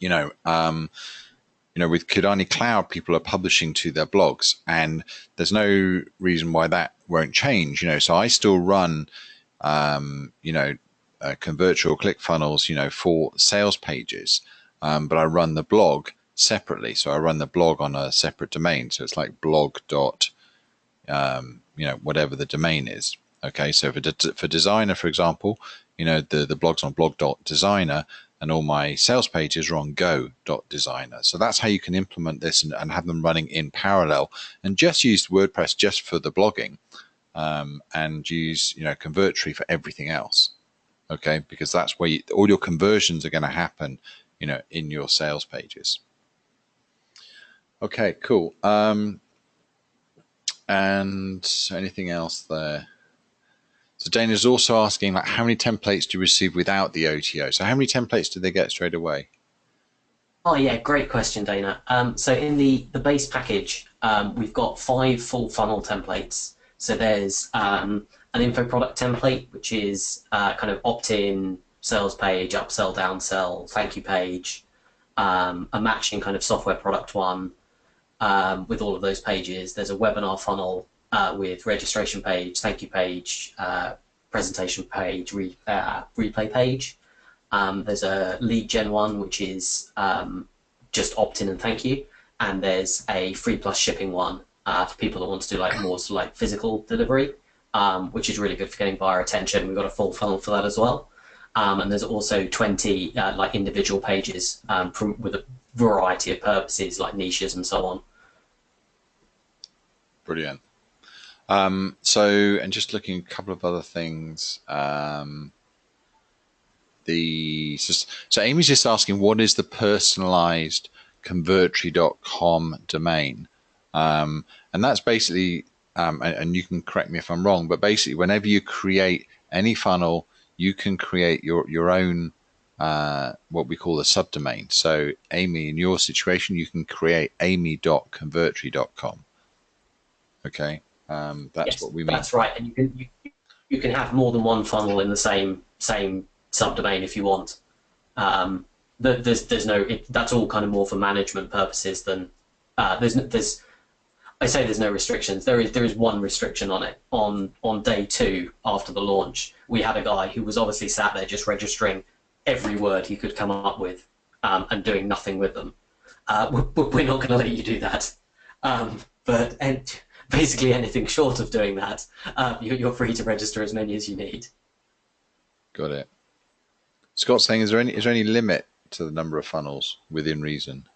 With Kudani Cloud, people are publishing to their blogs, and there's no reason why that won't change. So I still run, Convertri or ClickFunnels, for sales pages, but I run the blog separately. So I run the blog on a separate domain. So it's like blog dot, whatever the domain is. Okay, so for designer, for example, the blog's on blog.designer, and all my sales pages are on go.designer. So that's how you can implement this and have them running in parallel, and just use WordPress just for the blogging, and use Convertri for everything else. Okay, because that's where all your conversions are going to happen, in your sales pages. Okay, cool. And anything else there? So Dana's also asking, like, how many templates do you receive without the OTO? So how many templates do they get straight away? Oh yeah, great question, Dana. So in the base package, we've got 5 full funnel templates. So there's an info product template, which is kind of opt-in, sales page, upsell, downsell, thank you page, a matching kind of software product one with all of those pages. There's a webinar funnel with registration page, thank you page, presentation page, replay page. There's a lead gen one, which is just opt-in and thank you, and there's a free plus shipping one for people that want to do like more sort of like physical delivery, which is really good for getting buyer attention. We've got a full funnel for that as well, and there's also 20 like individual pages with a variety of purposes like niches and so on. Brilliant. And just looking at a couple of other things. So Amy's just asking, what is the personalized Convertri.com domain? And that's basically, and you can correct me if I'm wrong, but basically whenever you create any funnel, you can create your own, what we call a subdomain. So Amy, in your situation, you can create amy.convertri.com. Okay. That's yes, what we mean. That's right, and you can have more than one funnel in the same subdomain if you want. There's no that's all kind of more for management purposes than there's I say there's no restrictions. There is one restriction on it. On day 2 after the launch, we had a guy who was obviously sat there just registering every word he could come up with and doing nothing with them. We're not going to let you do that. But basically anything short of doing that, you're free to register as many as you need. Got it. Scott's saying, is there any limit to the number of funnels within reason?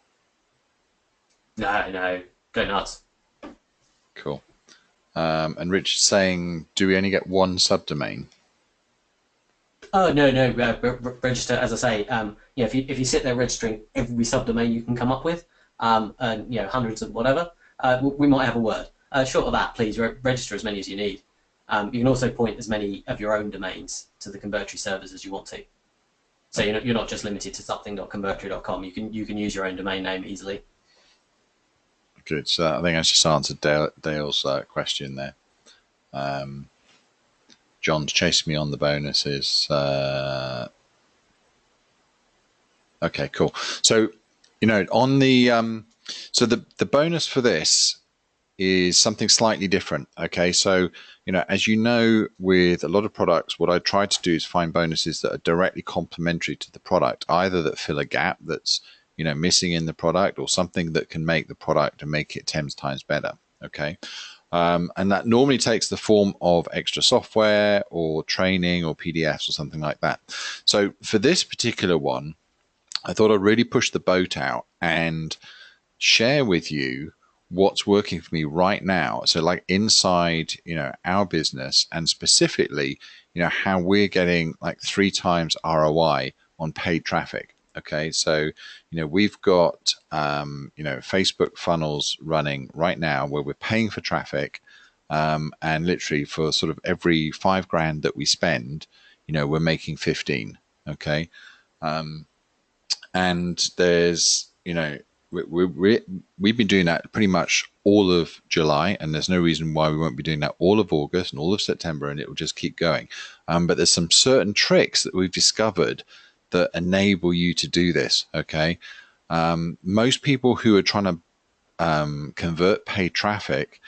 No, go nuts. Cool. And Richard's saying, do we only get one subdomain? Oh no, register, as I say. If you sit there registering every subdomain you can come up with, and hundreds of whatever, we might have a word. Short of that, please register as many as you need. You can also point as many of your own domains to the Convertri servers as you want to. So you're not just limited to something.convertri.com. You can use your own domain name easily. Good. So I think I just answered Dale's question there. John's chasing me on the bonuses. Okay, cool. So on the the bonus for this is something slightly different. Okay, so as you know, with a lot of products, what I try to do is find bonuses that are directly complementary to the product, either that fill a gap that's missing in the product, or something that can make the product and make it 10 times better. Okay, and that normally takes the form of extra software or training or PDFs or something like that. So for this particular one, I thought I'd really push the boat out and share with you what's working for me right now. So like inside, our business, and specifically, how we're getting like 3 times ROI on paid traffic. Okay. So, we've got, Facebook funnels running right now where we're paying for traffic. And literally for sort of every $5,000 that we spend, we're making 15. Okay. And there's, we've been doing that pretty much all of July, and there's no reason why we won't be doing that all of August and all of September, and it will just keep going. But there's some certain tricks that we've discovered that enable you to do this. Okay. Most people who are trying to convert paid traffic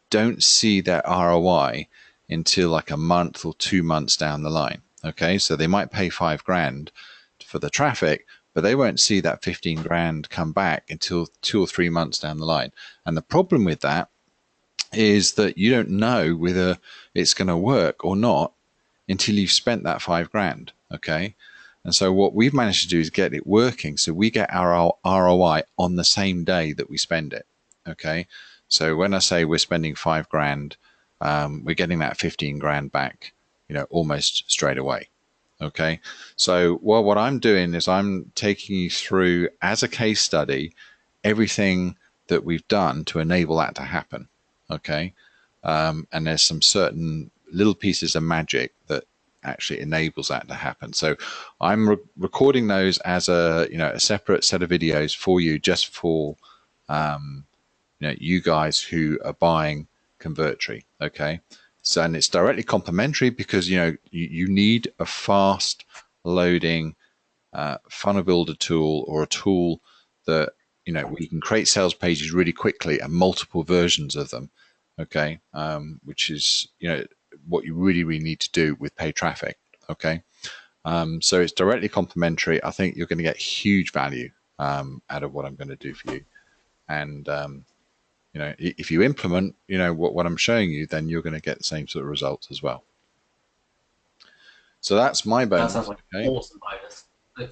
don't see their ROI until like a month or 2 months down the line. Okay. So they might pay $5,000 for the traffic, but they won't see that $15,000 come back until 2 or 3 months down the line. And the problem with that is that you don't know whether it's going to work or not until you've spent that $5,000. Okay. And so what we've managed to do is get it working, so we get our ROI on the same day that we spend it. Okay. So when I say we're spending $5,000, we're getting that $15,000 back, almost straight away. Okay, so what I'm doing is I'm taking you through, as a case study, everything that we've done to enable that to happen. Okay, and there's some certain little pieces of magic that actually enables that to happen. So I'm recording those as a separate set of videos for you, just for you guys who are buying Convertri. Okay, so and it's directly complementary because you need a fast loading funnel builder tool, or a tool that where you can create sales pages really quickly and multiple versions of them. Okay, which is what you really need to do with paid traffic. Okay, so it's directly complementary. I think you're going to get huge value out of what I'm going to do for you, and if you implement what I'm showing you, then you're going to get the same sort of results as well. So that's my bonus. That sounds like okay? an awesome bonus. I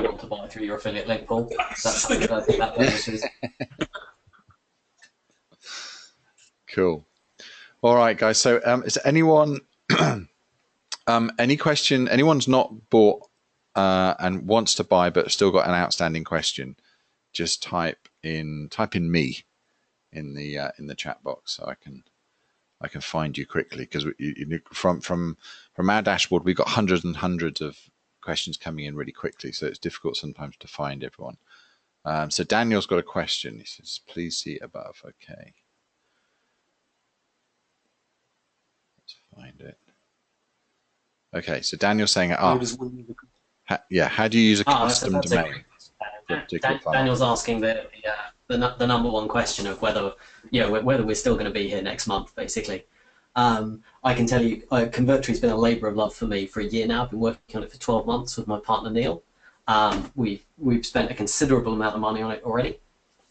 want to buy through your affiliate link, Paul. That's how good I think that bonus is. Cool. All right, guys. So is there anyone any question? Anyone's not bought and wants to buy but still got an outstanding question? Just type in me in the chat box, so I can find you quickly, because from our dashboard we've got hundreds and hundreds of questions coming in really quickly, so it's difficult sometimes to find everyone. So Daniel's got a question. He says, "Please see above." Okay, let's find it. Okay, so Daniel's saying, how do you use a custom domain? Daniel's asking the number one question of whether we're still going to be here next month, basically. I can tell you, Convertri has been a labour of love for me for a year now. I've been working on it for 12 months with my partner Neil. We've spent a considerable amount of money on it already,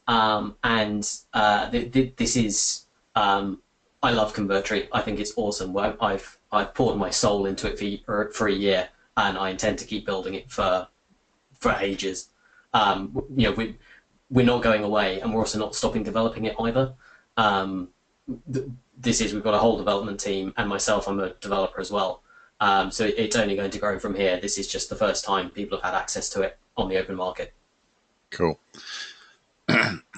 and this is I love Convertri. I think it's awesome. I've poured my soul into it for a year, and I intend to keep building it for ages. We're not going away, and we're also not stopping developing it either. We've got a whole development team, and myself, I'm a developer as well. So it's only going to grow from here. This is just the first time people have had access to it on the open market. Cool.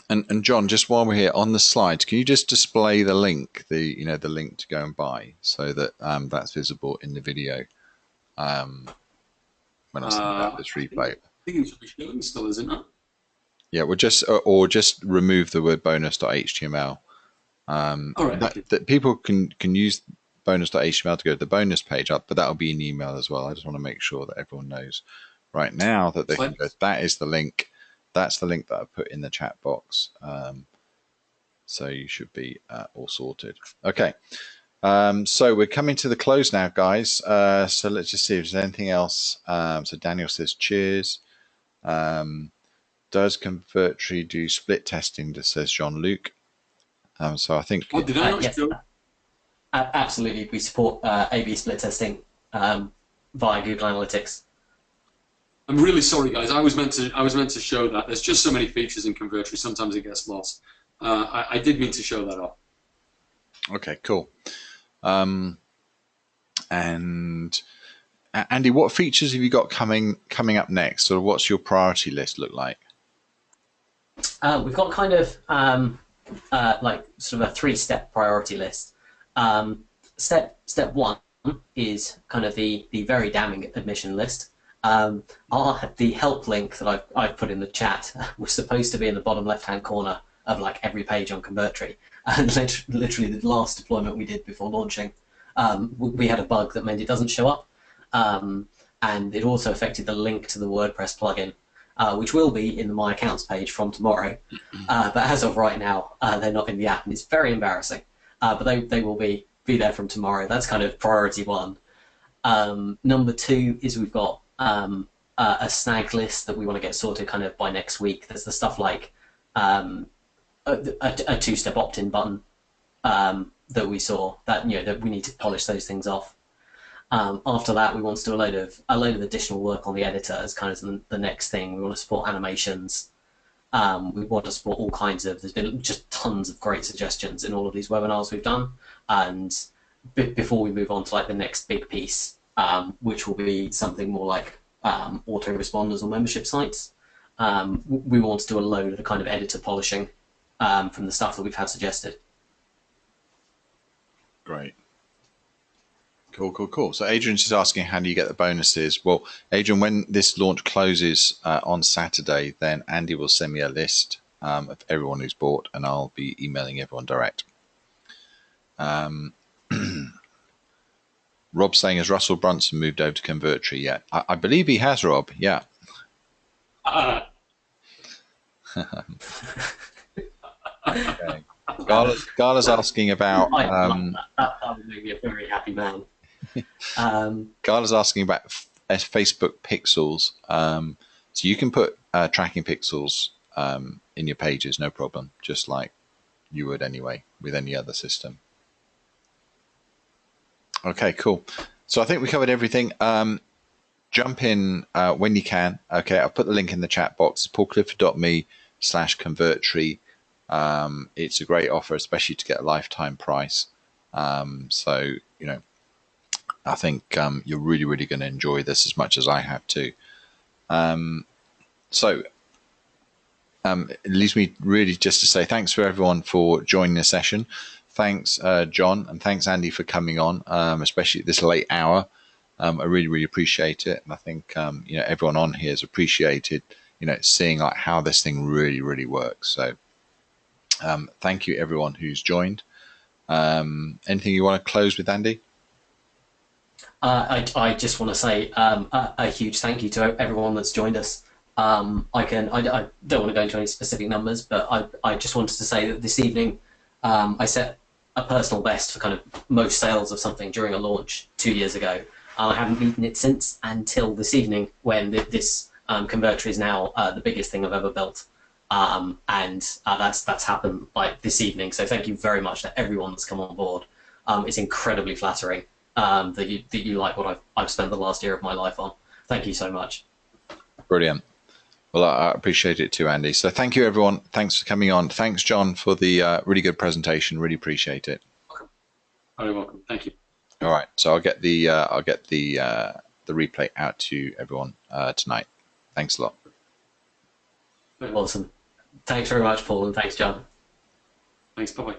And John, just while we're here on the slides, can you just display the link, the link to go and buy, so that that's visible in the video when I send out this replay? I think it should be showing still, isn't it? Yeah, we'll just remove the word bonus.html. All right. That people can use bonus.html to go to the bonus page up, but that'll be an email as well. I just want to make sure that everyone knows right now that they can go. That is the link. That's the link that I put in the chat box. So you should be all sorted. Okay. So we're coming to the close now, guys. So let's just see if there's anything else. So Daniel says, cheers. Does Convertri do split testing? Just says Jean-Luc. So I think. Oh, did I not yes, show? Absolutely, we support A/B split testing via Google Analytics. I'm really sorry, guys. I was meant to show that. There's just so many features in Convertri. Sometimes it gets lost. I did mean to show that off. Okay, cool. And Andy, what features have you got coming up next? Or what's your priority list look like? We've got kind of like sort of a 3-step priority list. Step 1 is kind of the very damning admission list. The help link that I've put in the chat was supposed to be in the bottom left-hand corner of like every page on Convertri, and literally the last deployment we did before launching, we had a bug that meant it doesn't show up, and it also affected the link to the WordPress plugin, which will be in the My Accounts page from tomorrow, but as of right now, they're not in the app, and it's very embarrassing. But they will be there from tomorrow. That's kind of priority 1. Number 2 is we've got a snag list that we want to get sorted kind of by next week. There's the stuff like a 2-step opt-in button that we saw that that we need to polish those things off. After that, we want to do a load of additional work on the editor as kind of the next thing. We want to support animations. We want to support all kinds of. There's been just tons of great suggestions in all of these webinars we've done, and before we move on to like the next big piece, which will be something more like autoresponders or membership sites. We want to do a load of kind of editor polishing from the stuff that we've had suggested. Great. Cool. So Adrian's just asking, how do you get the bonuses? Well, Adrian, when this launch closes on Saturday, then Andy will send me a list of everyone who's bought, and I'll be emailing everyone direct. Rob's saying, has Russell Brunson moved over to Convertri yet? I believe he has, Rob. Yeah. Okay. Gala's asking about. That would make me a very happy man. Gala's asking about Facebook pixels. So you can put tracking pixels in your pages, no problem, just like you would anyway with any other system. Okay, cool. So I think we covered everything. Jump in when you can. Okay, I'll put the link in the chat box. It's paulclifford.me/Convertri. It's a great offer, especially to get a lifetime price. So, I think you're really, really going to enjoy this as much as I have too. It leaves me really just to say thanks for everyone for joining the session. Thanks, John, and thanks, Andy, for coming on, especially at this late hour. I really, really appreciate it. And I think, everyone on here has appreciated, seeing like how this thing really, really works. So thank you, everyone who's joined. Anything you want to close with, Andy? I just want to say a huge thank you to everyone that's joined us. I don't want to go into any specific numbers, but I just wanted to say that this evening I set a personal best for kind of most sales of something during a launch 2 years ago. I haven't beaten it since until this evening, when this Convertri is now the biggest thing I've ever built, and that's happened like this evening. So thank you very much to everyone that's come on board. It's incredibly flattering that you like what I've spent the last year of my life on. Thank you so much. Brilliant. Well, I appreciate it too, Andy. So thank you, everyone. Thanks for coming on. Thanks, John, for the really good presentation. Really appreciate it. Welcome. Very welcome. Thank you. All right. So I'll get the replay out to everyone tonight. Thanks a lot. Awesome. Thanks very much, Paul, and thanks, John. Thanks. Bye-bye.